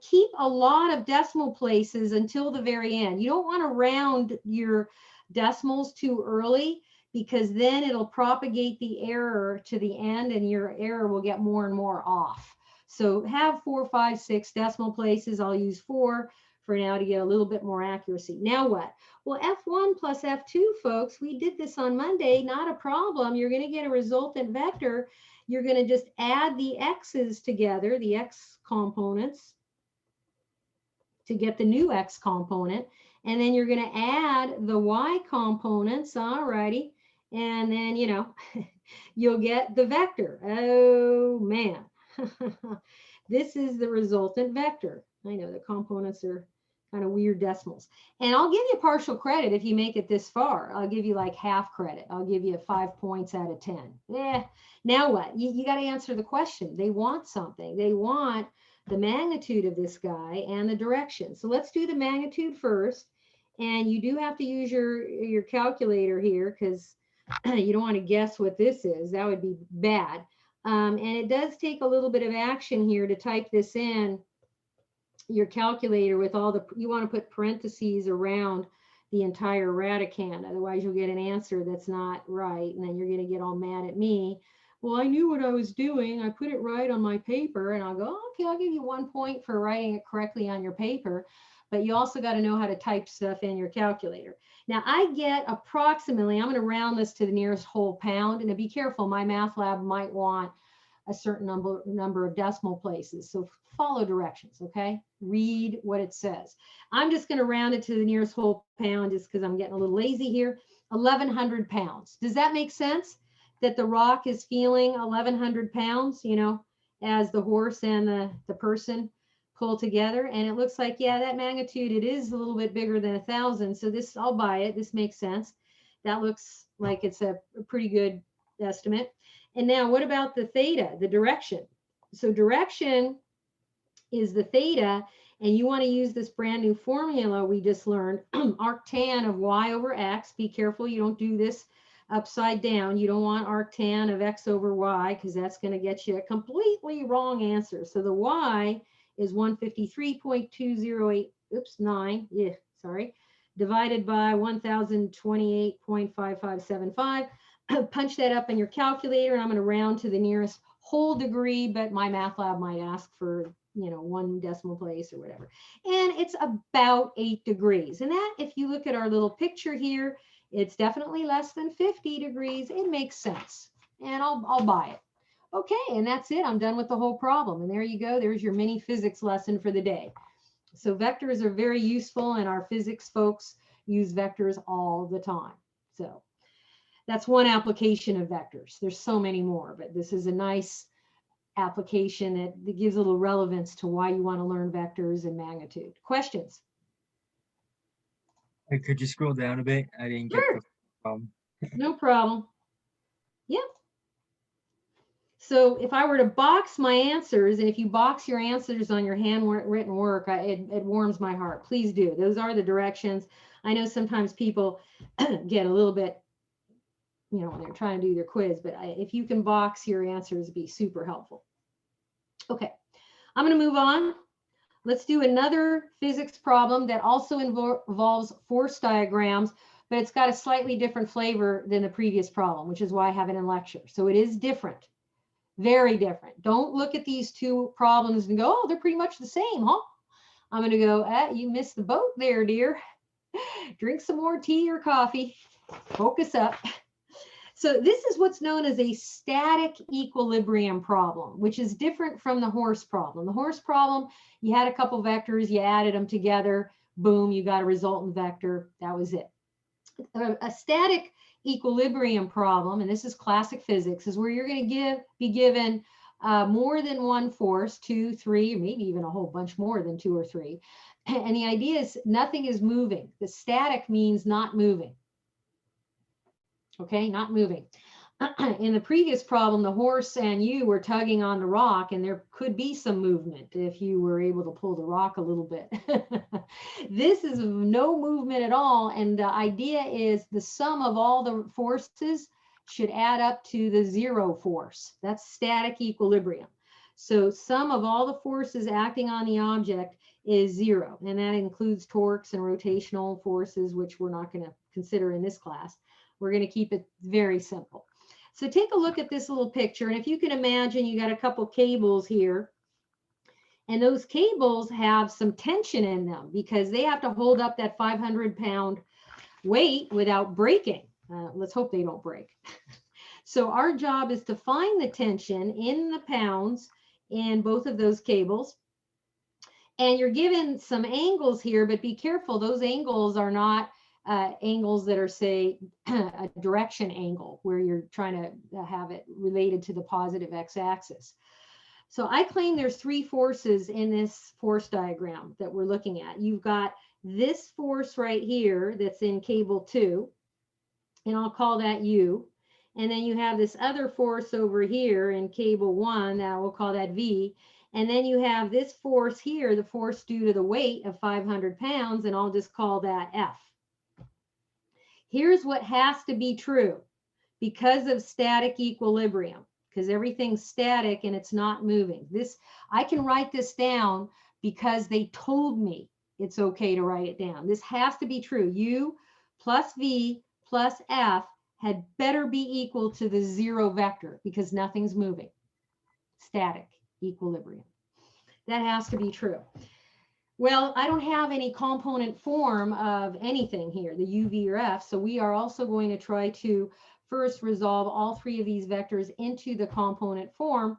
keep a lot of decimal places until the very end. You don't want to round your decimals too early, because then it'll propagate the error to the end and your error will get more and more off. So have 4, 5, 6 decimal places. I'll use 4 for now to get a little bit more accuracy. Now what? Well, F1 plus F2, folks, we did this on Monday, not a problem. You're going to get a resultant vector. You're going to just add the x's together, the x components, to get the new x component. And then you're going to add the y components, all righty. And then, you know, you'll get the vector. Oh, man. This is the resultant vector. I know the components are kind of weird decimals. And I'll give you partial credit if you make it this far. I'll give you like half credit. I'll give you 5 points out of 10. Now what? You got to answer the question. They want something. They want the magnitude of this guy and the direction. So let's do the magnitude first. And you do have to use your calculator here because you don't want to guess what this is. That would be bad. And it does take a little bit of action here to type this in your calculator with all the, you want to put parentheses around the entire radicand. Otherwise you'll get an answer that's not right. And then you're going to get all mad at me. Well, I knew what I was doing. I put it right on my paper. And I'll go, oh, okay, I'll give you 1 point for writing it correctly on your paper. But you also got to know how to type stuff in your calculator. Now I get approximately, I'm going to round this to the nearest whole pound. And to be careful, my math lab might want a certain number of decimal places. So follow directions, okay? Read what it says. I'm just going to round it to the nearest whole pound just because I'm getting a little lazy here. 1,100 pounds. Does that make sense? That the rock is feeling 1,100 pounds, you know, as the horse and the person pull together. And it looks like, yeah, that magnitude, it is a little bit bigger than 1,000. So this, I'll buy it. This makes sense. That looks like it's a pretty good estimate. And now what about the theta, the direction? So direction is the theta, and you want to use this brand new formula we just learned, arctan of y over x. Be careful you don't do this upside down. You don't want arctan of x over y because that's going to get you a completely wrong answer. So the y is 153.208, oops, 9, yeah, sorry, divided by 1028.5575. Punch that up in your calculator, and I'm going to round to the nearest whole degree, but my math lab might ask for, you know, 1 decimal place or whatever. And it's about 8 degrees. And that, if you look at our little picture here, it's definitely less than 50 degrees. It makes sense. And I'll buy it. Okay, and that's it. I'm done with the whole problem. And there you go. There's your mini physics lesson for the day. So vectors are very useful, and our physics folks use vectors all the time. So that's one application of vectors. There's so many more, but this is a nice application that gives a little relevance to why you want to learn vectors and magnitude. Questions? Could you scroll down a bit? I didn't get Sure. the problem. No problem. Yep. So if I were to box my answers, and if you box your answers on your handwritten work, it warms my heart. Please do. Those are the directions. I know sometimes people get a little bit, you know, when they're trying to do their quiz, but if you can box your answers, it'd be super helpful. Okay, I'm going to move on. Let's do another physics problem that also involves force diagrams, but it's got a slightly different flavor than the previous problem, which is why I have it in lecture. So it is different. Very different. Don't look at these two problems and go, oh, they're pretty much the same, huh? I'm going to go, you missed the boat there, dear. Drink some more tea or coffee. Focus up. So this is what's known as a static equilibrium problem, which is different from the horse problem. The horse problem, you had a couple vectors, you added them together, boom, you got a resultant vector. That was it. A static equilibrium problem, and this is classic physics, is where you're going to be given more than one force, 2, 3, or maybe even a whole bunch more than 2 or 3. And the idea is nothing is moving. The static means not moving. Okay, not moving. In the previous problem, the horse and you were tugging on the rock, and there could be some movement if you were able to pull the rock a little bit. This is no movement at all, and the idea is the sum of all the forces should add up to the zero force. That's static equilibrium. So sum of all the forces acting on the object is 0, and that includes torques and rotational forces, which we're not going to consider in this class. We're going to keep it very simple. So take a look at this little picture, and if you can imagine, you got a couple cables here, and those cables have some tension in them because they have to hold up that 500-pound weight without breaking. Let's hope they don't break. So our job is to find the tension in the pounds in both of those cables. And you're given some angles here, but be careful, those angles are not angles that are, say, a direction angle where you're trying to have it related to the positive x-axis. So I claim there's 3 forces in this force diagram that we're looking at. You've got this force right here that's in cable 2, and I'll call that U. And then you have this other force over here in cable 1, that we'll call that V. And then you have this force here, the force due to the weight of 500 pounds, and I'll just call that F. Here's what has to be true because of static equilibrium, because everything's static and it's not moving. This, I can write this down because they told me it's okay to write it down. This has to be true. U plus V plus F had better be equal to the 0 vector because nothing's moving. Static equilibrium. That has to be true. Well, I don't have any component form of anything here, the U, V, or F, so we are also going to try to first resolve all 3 of these vectors into the component form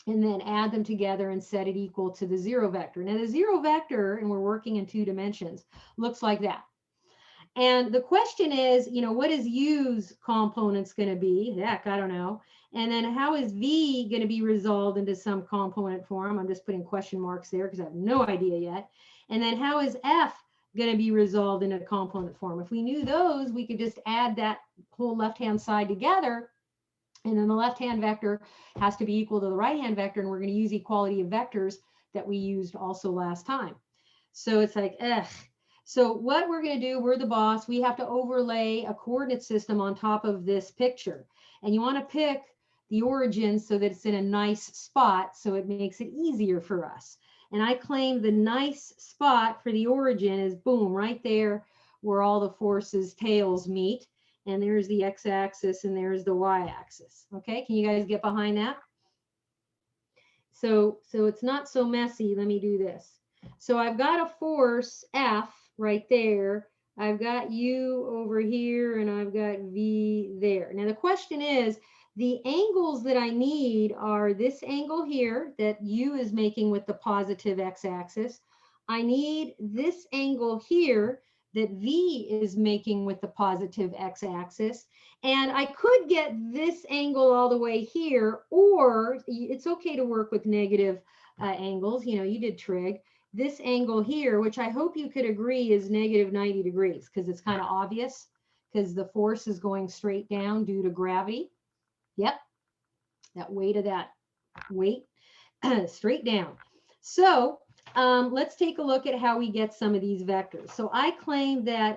and then add them together and set it equal to the 0 vector. Now the 0 vector, and we're working in 2 dimensions, looks like that. And the question is, you know, what is U's components going to be? Heck, I don't know. And then how is V going to be resolved into some component form? I'm just putting question marks there because I have no idea yet. And then how is F going to be resolved into component form? If we knew those, we could just add that whole left-hand side together. And then the left-hand vector has to be equal to the right-hand vector. And we're going to use equality of vectors that we used also last time. So it's like, ugh. So what we're going to do, we're the boss. We have to overlay a coordinate system on top of this picture. And you want to pick the origin so that it's in a nice spot so it makes it easier for us. And I claim the nice spot for the origin is, boom, right there where all the forces' tails meet. And there's the x-axis and there's the y-axis. Okay, can you guys get behind that? So it's not so messy. Let me do this. So I've got a force F right there. I've got U over here and I've got V there. Now the question is, the angles that I need are this angle here that U is making with the positive x-axis. I need this angle here that V is making with the positive x-axis. And I could get this angle all the way here, or it's okay to work with negative angles. You know, you did trig. This angle here, which I hope you could agree is negative 90 degrees because it's kind of obvious because the force is going straight down due to gravity. Yep, that weight of that weight straight down. So let's take a look at how we get some of these vectors. So I claim that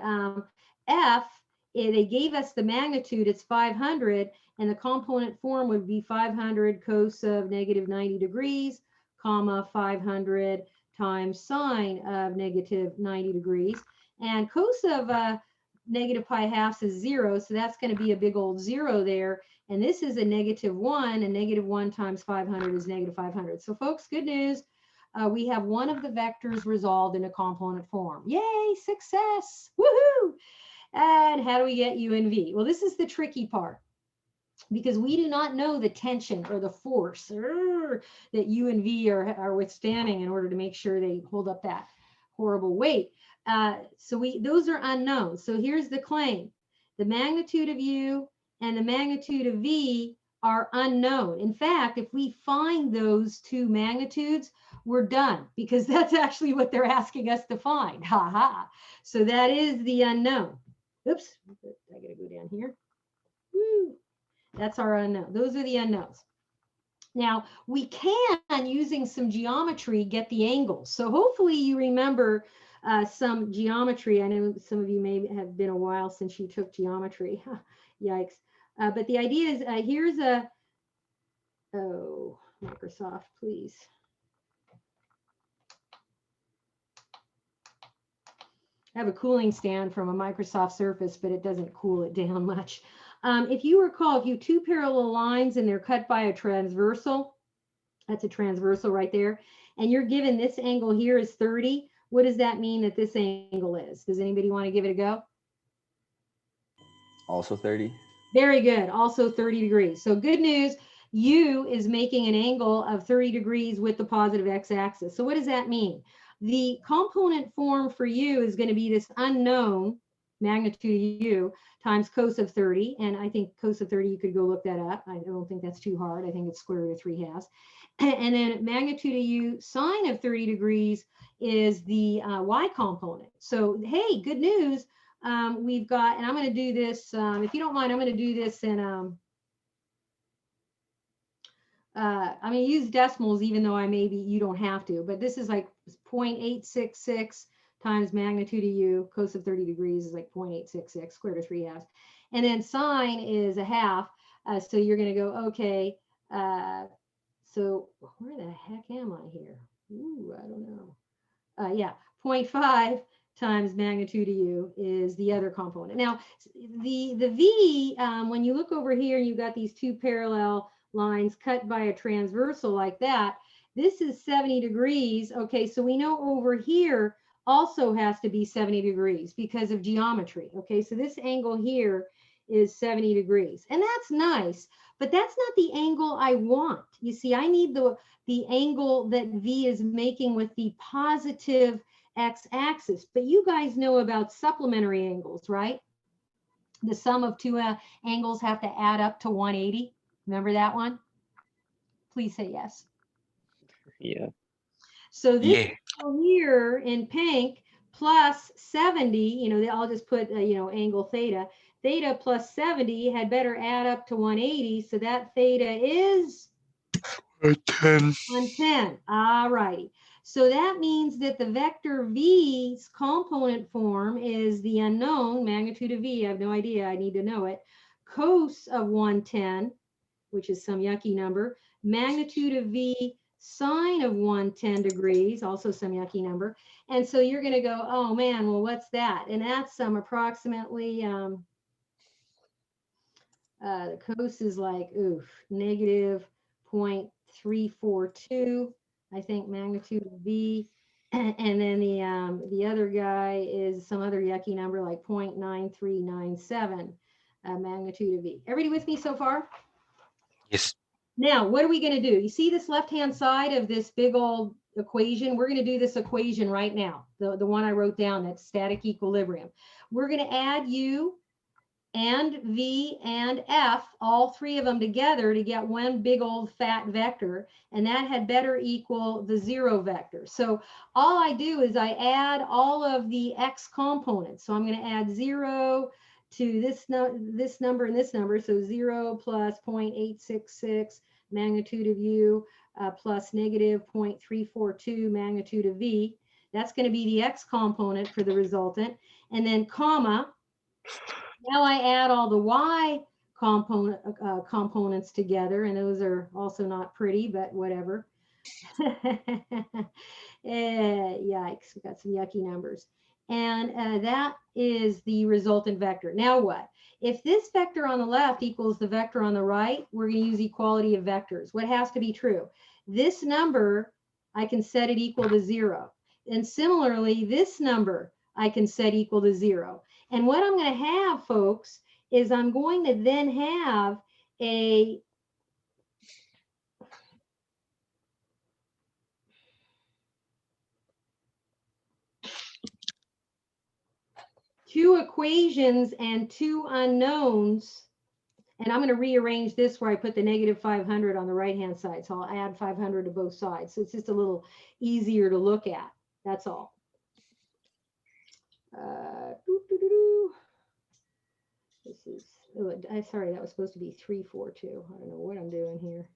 F, they gave us the magnitude, it's 500, and the component form would be 500 cos of negative 90 degrees, comma 500 times sine of negative 90 degrees. And cos of negative pi halves is 0, so that's going to be a big old 0 there. And this is a -1, and -1 times 500 is -500. So folks, good news. We have one of the vectors resolved in a component form. Yay, success, woohoo! And how do we get u and v? Well, this is the tricky part, because we do not know the tension or the force that u and v are withstanding in order to make sure they hold up that horrible weight. Those are unknown. So here's the claim. The magnitude of u and the magnitude of v are unknown. In fact, if we find those two magnitudes, we're done, because that's actually what they're asking us to find. Ha ha. So that is the unknown. Oops, I gotta go down here. Woo. That's our unknown. Those are the unknowns. Now, we can, using some geometry, get the angles. So hopefully you remember some geometry. I know some of you may have been a while since you took geometry. Yikes. But the idea is, here's a, oh, Microsoft, please. I have a cooling stand from a Microsoft Surface, but it doesn't cool it down much. If you recall, if you have two parallel lines and they're cut by a transversal, that's a transversal right there, and you're given this angle here is 30, what does that mean that this angle is? Does anybody want to give it a go? Also 30. Very good, also 30 degrees. So good news, u is making an angle of 30 degrees with the positive x-axis. So what does that mean? The component form for u is going to be this unknown magnitude of u times cos of 30. And I think cos of 30, you could go look that up. I don't think that's too hard. I think it's square root of 3/2. And then magnitude of u sine of 30 degrees is the y component. So, hey, good news. We've got, and I'm going to do this, if you don't mind, I'm going to do this in, I'm going to use decimals, even though you don't have to, but this is like 0.866 times magnitude of u, cos of 30 degrees is like 0.866, square root of 3/2. And then sine is 1/2. So you're going to go, okay, so where the heck am I here? Ooh, I don't know. Yeah, 0.5 times magnitude of u is the other component. Now, the v, when you look over here, you've got these two parallel lines cut by a transversal like that. This is 70 degrees. Okay, so we know over here also has to be 70 degrees because of geometry. Okay, so this angle here is 70 degrees. And that's nice, but that's not the angle I want. You see, I need the angle that v is making with the positive x-axis. But you guys know about supplementary angles, right? The sum of two angles have to add up to 180. Remember that one? Please say yes. Yeah. So this here in pink plus 70, I'll just put, angle theta. Theta plus 70 had better add up to 180. So that theta is 110. 110. All righty. So that means that the vector v's component form is the unknown magnitude of v. I have no idea. I need to know it. Cos of 110, which is some yucky number. Magnitude of v sine of 110 degrees, also some yucky number. And so you're going to go, oh man, well, what's that? And that's some approximately, the cos is like, negative 0.342, I think, magnitude of v. And then the other guy is some other yucky number like 0.9397 magnitude of v. Everybody with me so far? Yes. Now, what are we going to do? You see this left-hand side of this big old equation? We're going to do this equation right now, the one I wrote down, that's static equilibrium. We're going to add u and v and f, all three of them together, to get one big old fat vector, and that had better equal the 0 vector. So all I do is I add all of the x components. So I'm going to add 0 to this number and this number. So 0 plus 0.866 magnitude of u plus negative 0.342 magnitude of v. That's going to be the x component for the resultant. And then comma. Now I add all the y components together, and those are also not pretty, but whatever. Yikes, we got some yucky numbers. And that is the resultant vector. Now what? If this vector on the left equals the vector on the right, we're going to use equality of vectors. What has to be true? This number, I can set it equal to 0. And similarly, this number, I can set equal to 0. And what I'm going to have, folks, is I'm going to then have a two equations and two unknowns. And I'm going to rearrange this where I put the negative 500 on the right-hand side. So I'll add 500 to both sides. So it's just a little easier to look at. That's all. This is, sorry, that was supposed to be 342. I don't know what I'm doing here.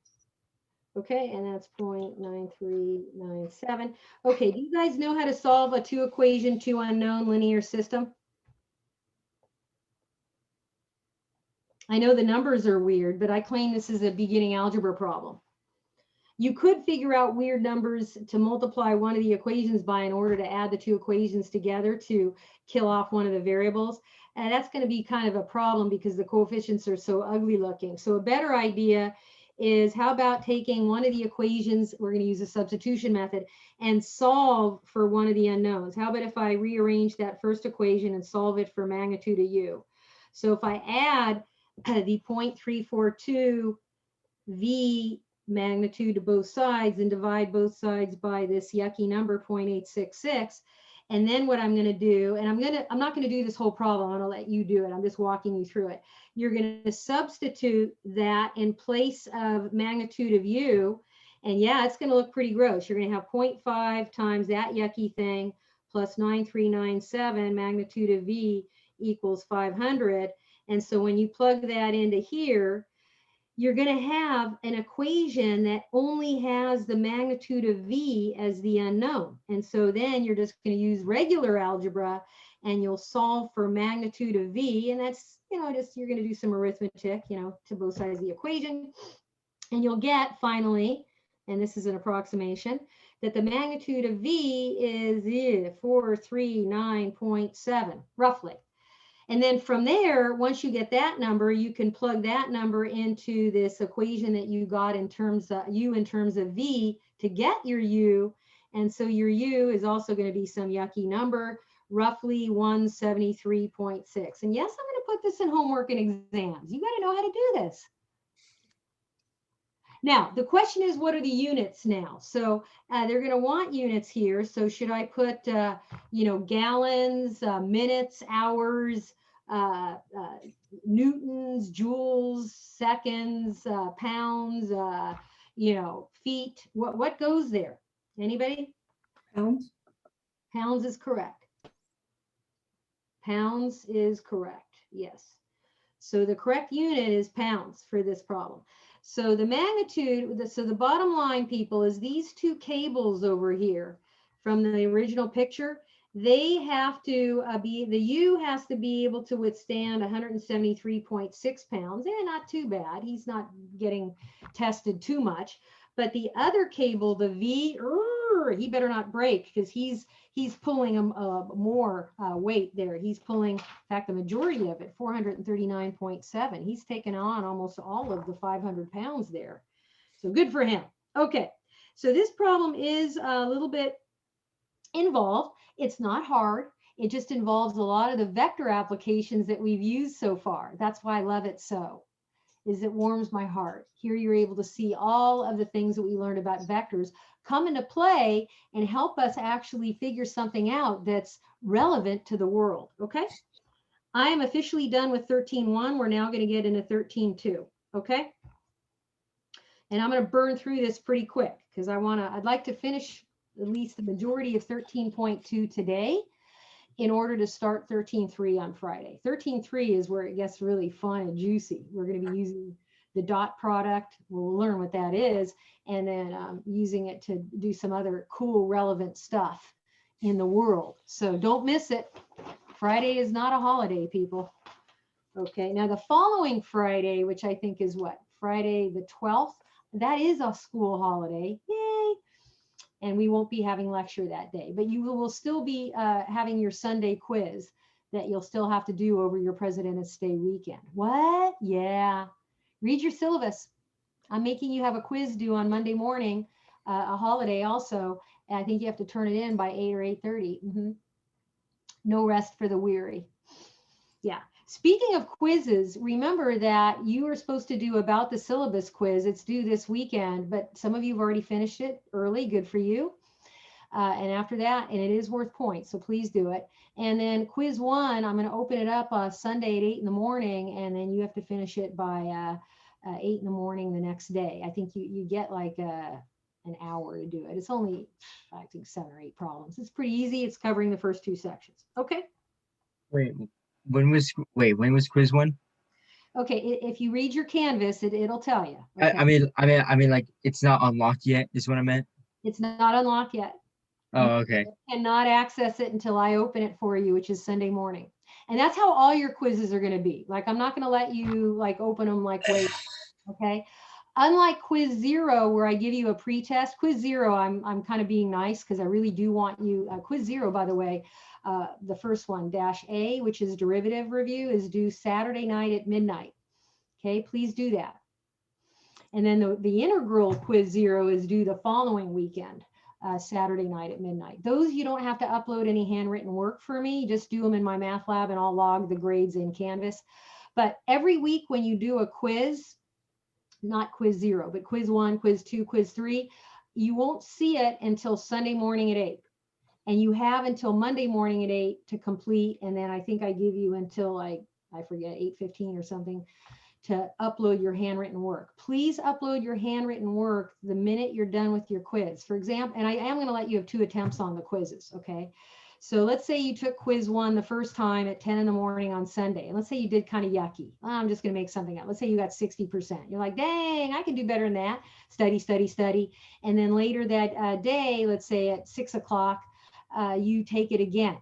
Okay, and that's 0.9397. Okay, do you guys know how to solve a two equation, two unknown linear system? I know the numbers are weird, but I claim this is a beginning algebra problem. You could figure out weird numbers to multiply one of the equations by in order to add the two equations together to kill off one of the variables. And that's going to be kind of a problem because the coefficients are so ugly looking. So a better idea is, how about taking one of the equations, we're going to use a substitution method, and solve for one of the unknowns. How about if I rearrange that first equation and solve it for magnitude of u? So if I add the 0.342 v magnitude to both sides and divide both sides by this yucky number 0.866, and then what I'm going to do, and I'm not going to do this whole problem, I'm going to let you do it, I'm just walking you through it. You're going to substitute that in place of magnitude of u, and yeah, it's going to look pretty gross. You're going to have 0.5 times that yucky thing plus 9397 magnitude of v equals 500. And so when you plug that into here, you're going to have an equation that only has the magnitude of v as the unknown. And so then you're just going to use regular algebra and you'll solve for magnitude of v. And that's, just you're going to do some arithmetic, to both sides of the equation. And you'll get finally, and this is an approximation, that the magnitude of v is 439.7, roughly. And then from there, once you get that number, you can plug that number into this equation that you got in terms of u in terms of v to get your u. And so your u is also going to be some yucky number, roughly 173.6. And yes, I'm going to put this in homework and exams. You got to know how to do this. Now, the question is, what are the units now? So they're going to want units here. So should I put, gallons, minutes, hours, newtons, joules, seconds, pounds, feet? What goes there? Anybody? Pounds. Pounds is correct. Pounds is correct. Yes. So the correct unit is pounds for this problem. So the magnitude, so the bottom line, people, is these two cables over here from the original picture, they have to the U has to be able to withstand 173.6 pounds. And not too bad. He's not getting tested too much. But the other cable, the V, he better not break because he's pulling more weight there. He's pulling, in fact, the majority of it, 439.7. He's taken on almost all of the 500 pounds there. So good for him. Okay, so this problem is a little bit involved. It's not hard. It just involves a lot of the vector applications that we've used so far. That's why I love it so. Is it warms my heart. Here you're able to see all of the things that we learned about vectors come into play and help us actually figure something out that's relevant to the world, okay? I am officially done with 13.1. We're now going to get into 13.2, okay? And I'm going to burn through this pretty quick because I'd like to finish at least the majority of 13.2 today in order to start 13.3 on Friday. 13.3 is where it gets really fun and juicy. We're going to be using the dot product. We'll learn what that is, and then using it to do some other cool, relevant stuff in the world. So don't miss it. Friday is not a holiday, people. Okay, now the following Friday, which I think is what? Friday the 12th, that is a school holiday. Yay! and we won't be having lecture that day, but you will still be having your Sunday quiz that you'll still have to do over your President's Day weekend. What? Yeah. Read your syllabus. I'm making you have a quiz due on Monday morning, a holiday also. And I think you have to turn it in by 8 or 8:30. No rest for the weary. Yeah. Speaking of quizzes, remember that you were supposed to do about the syllabus quiz. It's due this weekend, but some of you have already finished it early. Good for you. And after that, and it is worth points, so please do it. And then quiz 1, I'm going to open it up Sunday at 8 in the morning, and then you have to finish it by 8 in the morning the next day. I think you get like an hour to do it. It's only, I think, 7 or 8 problems. It's pretty easy. It's covering the first 2 sections. Okay. When was quiz 1? Okay, if you read your Canvas, it'll tell you. Okay? I mean, like it's not unlocked yet. Is what I meant. It's not unlocked yet. Oh, okay. You cannot access it until I open it for you, which is Sunday morning. And that's how all your quizzes are going to be. Like, I'm not going to let you like open them like wait. Okay. Unlike quiz 0, where I give you a pre-test, quiz 0, I'm kind of being nice because I really do want you. Quiz 0, by the way, the first one, -A, which is derivative review, is due Saturday night at midnight. Okay, please do that. And then the integral quiz 0 is due the following weekend, Saturday night at midnight. Those you don't have to upload any handwritten work for me. Just do them in my math lab and I'll log the grades in Canvas. But every week when you do a quiz, not quiz 0, but quiz 1, quiz 2, quiz 3, you won't see it until Sunday morning at 8. And you have until Monday morning at 8 to complete. And then I think I give you until like, I forget, 8:15 or something to upload your handwritten work. Please upload your handwritten work the minute you're done with your quiz. For example, and I am going to let you have 2 attempts on the quizzes, okay? So let's say you took quiz 1 the first time at 10 in the morning on Sunday. And let's say you did kind of yucky. I'm just going to make something up. Let's say you got 60%. You're like, dang, I can do better than that. Study, study, study. And then later that day, let's say at 6 o'clock, you take it again.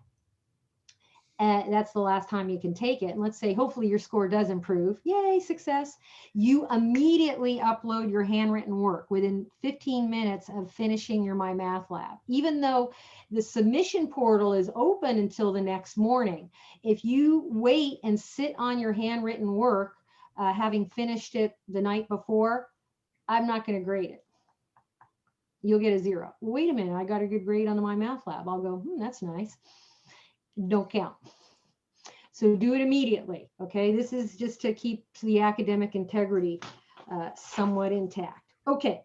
That's the last time you can take it. And let's say, hopefully your score does improve. Yay, success. You immediately upload your handwritten work within 15 minutes of finishing your My Math Lab. Even though the submission portal is open until the next morning, if you wait and sit on your handwritten work, having finished it the night before, I'm not going to grade it. You'll get a 0. Wait a minute, I got a good grade on the My Math Lab. I'll go, that's nice. Don't count. So do it immediately. Okay, this is just to keep the academic integrity somewhat intact. Okay,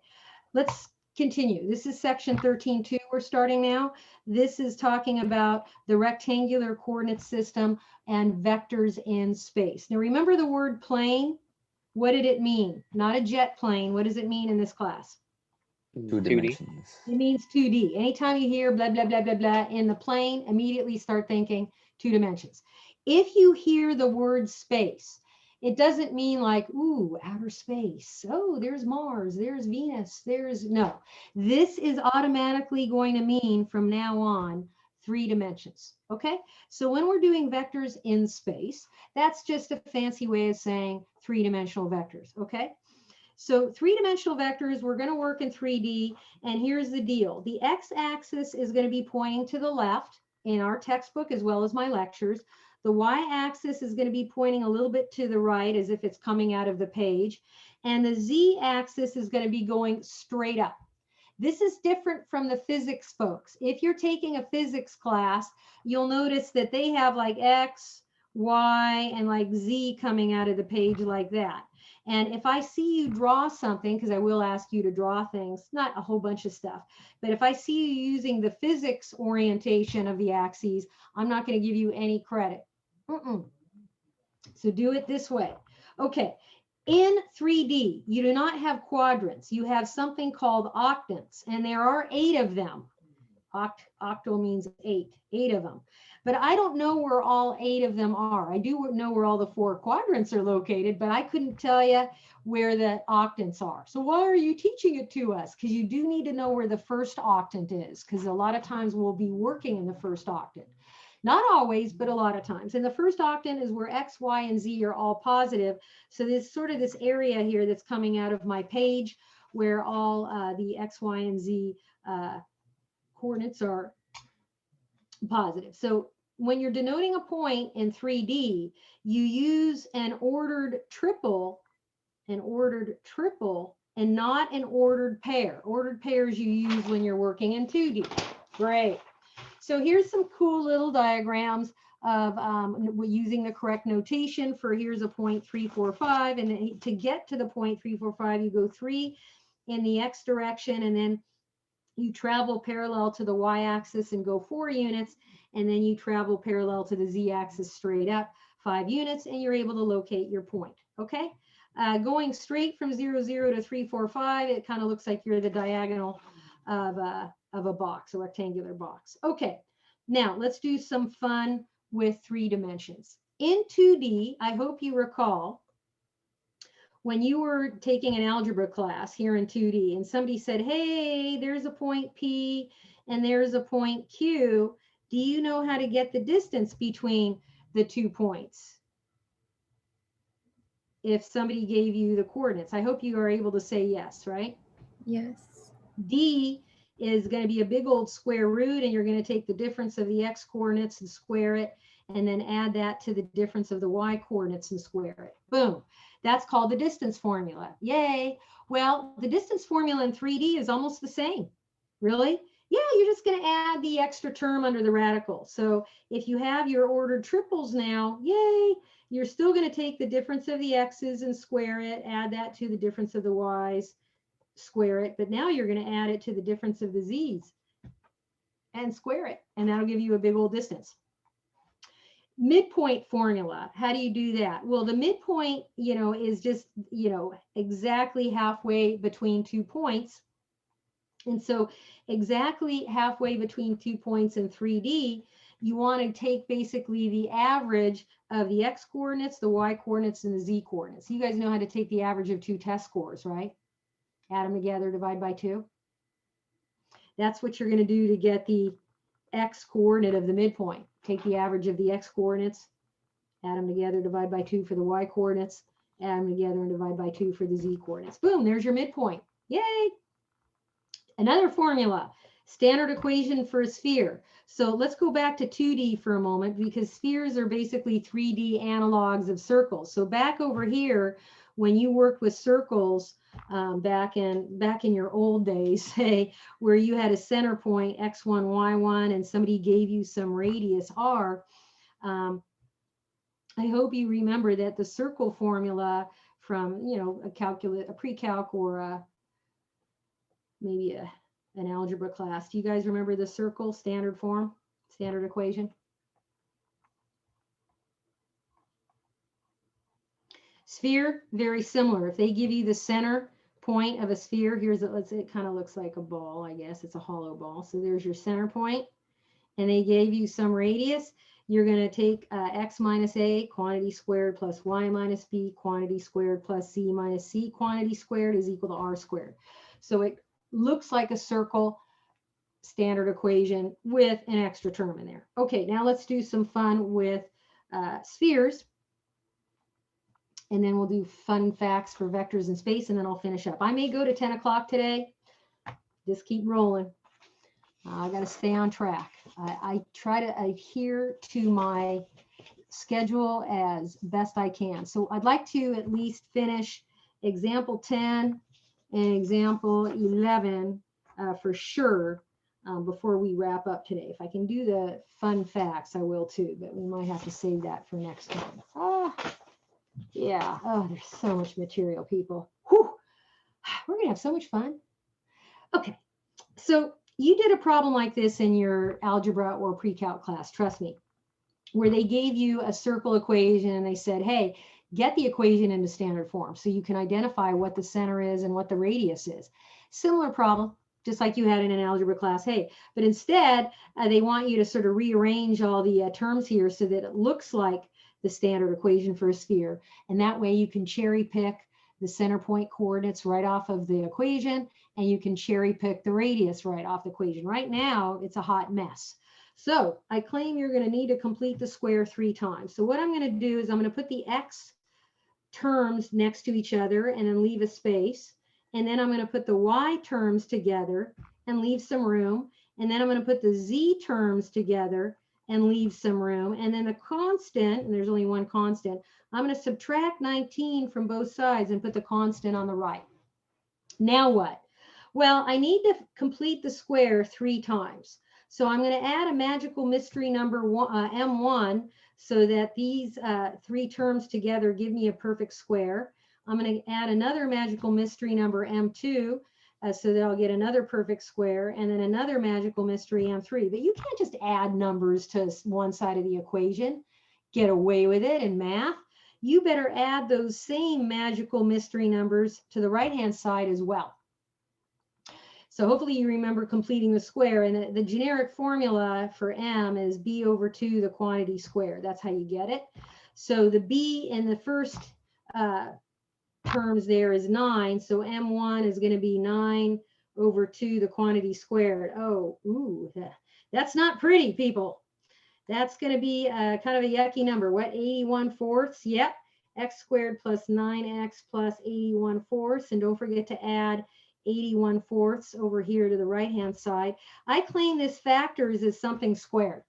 let's continue. This is section 13.2 we're starting now. This is talking about the rectangular coordinate system and vectors in space. Now remember the word plane? What did it mean? Not a jet plane. What does it mean in this class? 2 dimensions. It means 2D. Anytime you hear blah, blah, blah, blah, blah in the plane, immediately start thinking 2 dimensions. If you hear the word space, it doesn't mean like, ooh, outer space. Oh, there's Mars, there's Venus, no. This is automatically going to mean from now on 3 dimensions, okay? So when we're doing vectors in space, that's just a fancy way of saying 3-dimensional vectors, okay? So 3-dimensional vectors, we're going to work in 3D, and here's the deal. The x-axis is going to be pointing to the left in our textbook as well as my lectures. The y-axis is going to be pointing a little bit to the right as if it's coming out of the page, and the z-axis is going to be going straight up. This is different from the physics folks. If you're taking a physics class, you'll notice that they have like x, y, and like z coming out of the page like that. And if I see you draw something, because I will ask you to draw things, not a whole bunch of stuff, but if I see you using the physics orientation of the axes, I'm not going to give you any credit. So do it this way. Okay. In 3D, you do not have quadrants. You have something called octants, and there are 8 of them. Octal means 8 of them. But I don't know where all 8 of them are. I do know where all the 4 quadrants are located, but I couldn't tell you where the octants are. So why are you teaching it to us? Because you do need to know where the first octant is, because a lot of times we'll be working in the first octant. Not always, but a lot of times. And the first octant is where X, Y, and Z are all positive. So there's sort of this area here that's coming out of my page where all the X, Y, and Z coordinates are positive. So when you're denoting a point in 3D, you use an ordered triple, and not an ordered pair. Ordered pairs you use when you're working in 2D. Great. So here's some cool little diagrams of using the correct notation for here's a point 345, and then to get to the point 345, you go 3 in the X direction, and then you travel parallel to the Y-axis and go 4 units, and then you travel parallel to the Z-axis straight up 5 units, and you're able to locate your point. Okay. Going straight from 0, 0 to 3, 4, 5, it kind of looks like you're the diagonal of a box, a rectangular box. Okay, now let's do some fun with 3 dimensions. In 2D, I hope you recall when you were taking an algebra class here in 2D and somebody said, hey, there's a point P and there's a point Q. Do you know how to get the distance between the 2 points? If somebody gave you the coordinates, I hope you are able to say yes, right? Yes. D is going to be a big old square root, and you're going to take the difference of the X coordinates and square it, and then add that to the difference of the Y coordinates and square it. Boom. That's called the distance formula. Yay. Well, the distance formula in 3D is almost the same. Really? Yeah, you're just going to add the extra term under the radical. So if you have your ordered triples now, yay, you're still going to take the difference of the X's and square it, add that to the difference of the Y's, square it, but now you're going to add it to the difference of the Z's and square it, and that'll give you a big old distance. Midpoint formula, how do you do that? Well, the midpoint, is just, exactly halfway between 2 points. And so exactly halfway between 2 points in 3D, you want to take basically the average of the X coordinates, the Y coordinates, and the Z coordinates. You guys know how to take the average of 2 test scores, right? Add them together, divide by 2. That's what you're going to do to get the X coordinate of the midpoint. Take the average of the X coordinates, add them together, divide by 2 for the Y coordinates, add them together and divide by 2 for the Z coordinates. Boom, there's your midpoint. Yay! Another formula, standard equation for a sphere. So let's go back to 2D for a moment, because spheres are basically 3D analogs of circles. So back over here, when you worked with circles back in your old days, say, where you had a center point x1, y1, and somebody gave you some radius r, I hope you remember that the circle formula from a pre-calc or maybe an algebra class. Do you guys remember the circle standard form, standard equation? Sphere, very similar. If they give you the center point of a sphere, it kind of looks like a ball, I guess. It's a hollow ball. So there's your center point, and they gave you some radius. You're going to take x minus a, quantity squared, plus y minus b, quantity squared, plus c minus c, quantity squared is equal to r squared. So it looks like a circle standard equation with an extra term in there. Okay, now let's do some fun with spheres. And then we'll do fun facts for vectors in space, and then I'll finish up. I may go to 10 o'clock today. Just keep rolling. I got to stay on track. I try to adhere to my schedule as best I can. So I'd like to at least finish example 10 and example 11 for sure before we wrap up today. If I can do the fun facts, I will too, but we might have to save that for next time. Yeah. Oh, there's so much material, people. Whew. We're going to have so much fun. Okay. So you did a problem like this in your algebra or pre-calc class, trust me, where they gave you a circle equation and they said, hey, get the equation into standard form so you can identify what the center is and what the radius is. Similar problem, just like you had in an algebra class. Hey, but instead, they want you to sort of rearrange all the terms here so that it looks like the standard equation for a sphere. And that way you can cherry pick the center point coordinates right off of the equation, and you can cherry pick the radius right off the equation. Right now, it's a hot mess. So I claim you're going to need to complete the square 3 times. So what I'm going to do is I'm going to put the X terms next to each other and then leave a space. And then I'm going to put the Y terms together and leave some room. And then I'm going to put the z terms together and leave some room. And then the constant, and there's only one constant, I'm going to subtract 19 from both sides and put the constant on the right. Now what? Well, I need to complete the square 3 times. So I'm going to add a magical mystery number M1 so that these 3 terms together give me a perfect square. I'm going to add another magical mystery number M2 so that I'll get another perfect square, and then another magical mystery M3. But you can't just add numbers to one side of the equation, get away with it in math. You better add those same magical mystery numbers to the right-hand side as well. So hopefully you remember completing the square, and the generic formula for M is B over 2 the quantity squared. That's how you get it. So the B in the first terms there is 9. So M1 is going to be 9 over 2 the quantity squared. Oh, ooh, that's not pretty, people. That's going to be kind of a yucky number. What, 81/4? Yep. X squared plus 9x plus 81/4. And don't forget to add 81/4 over here to the right-hand side. I claim this factors as something squared.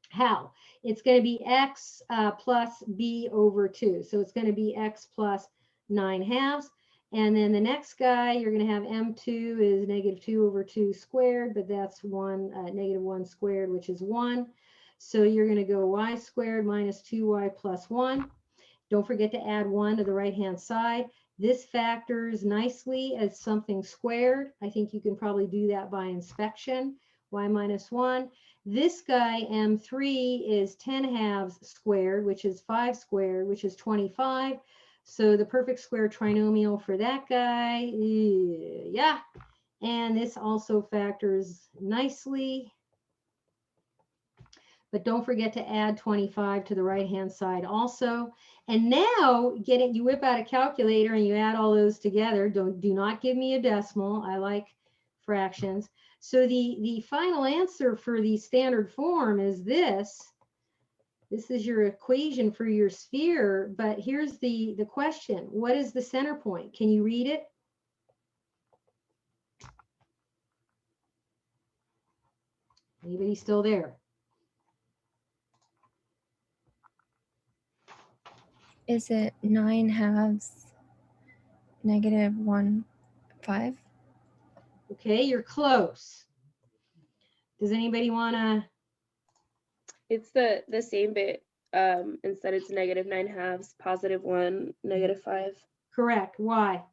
How? It's going to be x plus b over 2. So it's going to be x plus 9/2. And then the next guy, you're going to have M2 is -2 over 2 squared, but that's -1 squared, which is 1. So you're going to go y squared minus 2y plus 1. Don't forget to add 1 to the right-hand side. This factors nicely as something squared. I think you can probably do that by inspection. Y minus 1. This guy, M3, is 10/2 squared, which is 5 squared, which is 25. So the perfect square trinomial for that guy, yeah. And this also factors nicely. But don't forget to add 25 to the right-hand side also. And now you whip out a calculator and you add all those together. Do not give me a decimal. I like fractions. So the final answer for the standard form is this. This is your equation for your sphere, but here's the question. What is the center point? Can you read it? Anybody still there? Is it 9/2 -1/5? Okay, you're close. Does anybody want to? It's the same bit. Instead it's -9/2, +1, -5. Correct. Why?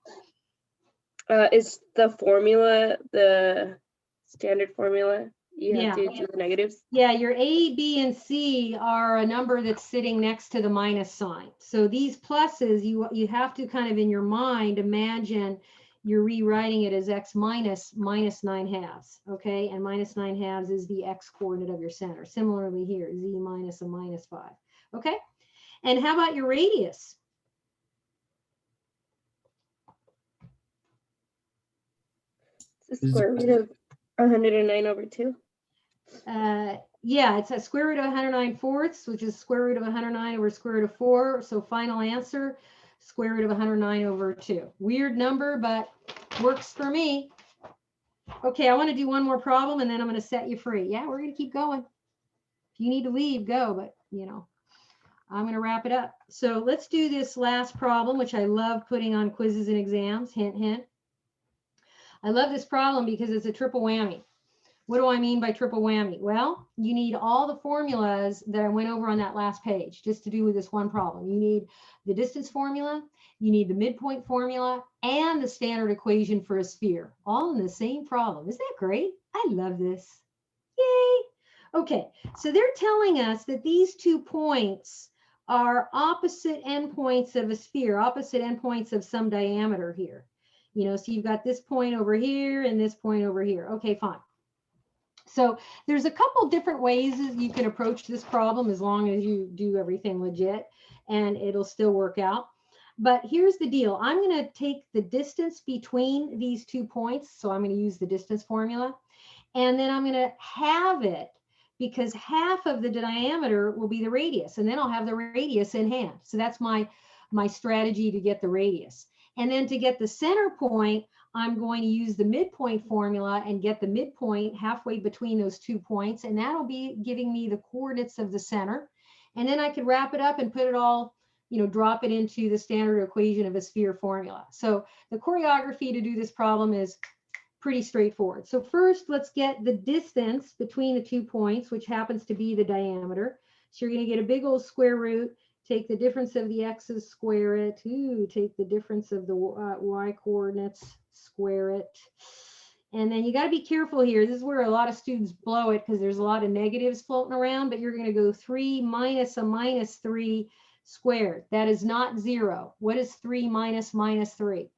Is the formula the standard formula? You have Yeah. to do the negatives. Yeah, your A, B, and C are a number that's sitting next to the minus sign. So these pluses, you have to kind of in your mind imagine you're rewriting it as x minus 9/2, okay? And minus 9/2 is the x coordinate of your center. Similarly here, z minus a -5, okay? And how about your radius? It's the square root of 109 over 2. Yeah, it's a square root of 109/4, which is square root of 109 over square root of 4. So final answer, square root of 109 over 2. Weird number, but works for me. Okay, I want to do one more problem and then I'm going to set you free. Yeah, we're going to keep going. If you need to leave, go, but you know, I'm going to wrap it up. So let's do this last problem, which I love putting on quizzes and exams. Hint, hint. I love this problem because it's a triple whammy. What do I mean by triple whammy? Well, you need all the formulas that I went over on that last page just to do with this one problem. You need the distance formula, you need the midpoint formula, and the standard equation for a sphere, all in the same problem. Isn't that great? I love this. Yay. Okay, so they're telling us that these 2 points are opposite endpoints of a sphere, opposite endpoints of some diameter here. You know, so you've got this point over here and this point over here. Okay, fine. So there's a couple different ways you can approach this problem as long as you do everything legit and it'll still work out. But here's the deal. I'm going to take the distance between these 2 points. So I'm going to use the distance formula. And then I'm going to halve it because half of the diameter will be the radius. And then I'll have the radius in hand. So that's my strategy to get the radius. And then to get the center point, I'm going to use the midpoint formula and get the midpoint halfway between those 2 points, and that'll be giving me the coordinates of the center. And then I could wrap it up and put it all, drop it into the standard equation of a sphere formula. So the choreography to do this problem is pretty straightforward. So first, let's get the distance between the 2 points, which happens to be the diameter. So you're going to get a big old square root, take the difference of the x's, square it. Ooh, take the difference of the y coordinates, square it. And then you got to be careful here. This is where a lot of students blow it because there's a lot of negatives floating around, but you're going to go 3 minus a minus 3 squared. That is not 0. What is 3 minus minus 3?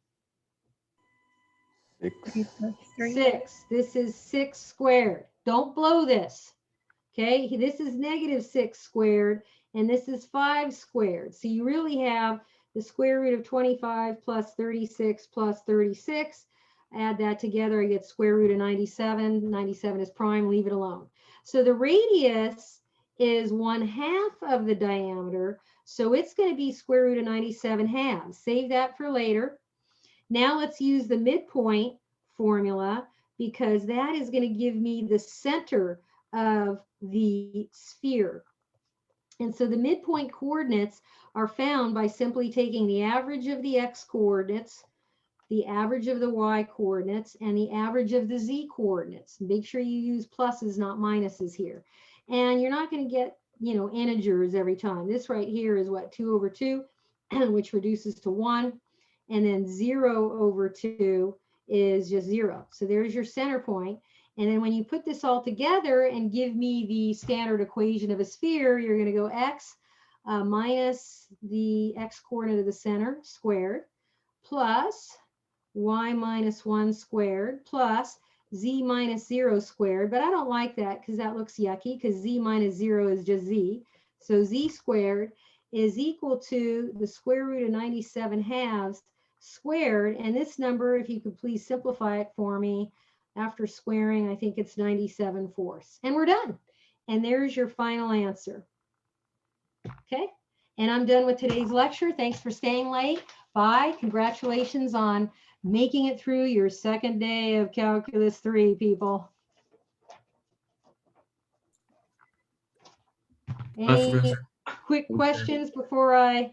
6. 6. This is 6 squared. Don't blow this. Okay, this is negative 6 squared, and this is 5 squared. So you really have the square root of 25 plus 36 plus 36. Add that together, I get square root of 97. 97 is prime, leave it alone. So the radius is 1/2 of the diameter. So it's going to be square root of 97 halves. Save that for later. Now let's use the midpoint formula because that is going to give me the center of the sphere. And so the midpoint coordinates are found by simply taking the average of the x coordinates, the average of the y coordinates, and the average of the z coordinates. Make sure you use pluses, not minuses here. And you're not going to get, integers every time. This right here is what, 2 over 2, which reduces to 1. And then 0 over 2 is just 0. So there's your center point. And then when you put this all together and give me the standard equation of a sphere, you're going to go x minus the x coordinate of the center squared plus y minus 1 squared plus z minus 0 squared. But I don't like that because that looks yucky because z minus 0 is just z. So z squared is equal to the square root of 97 halves squared. And this number, if you could please simplify it for me, after squaring, I think it's 97/4. And we're done. And there's your final answer. Okay. And I'm done with today's lecture. Thanks for staying late. Bye. Congratulations on making it through your second day of Calculus 3, people. Any quick questions before I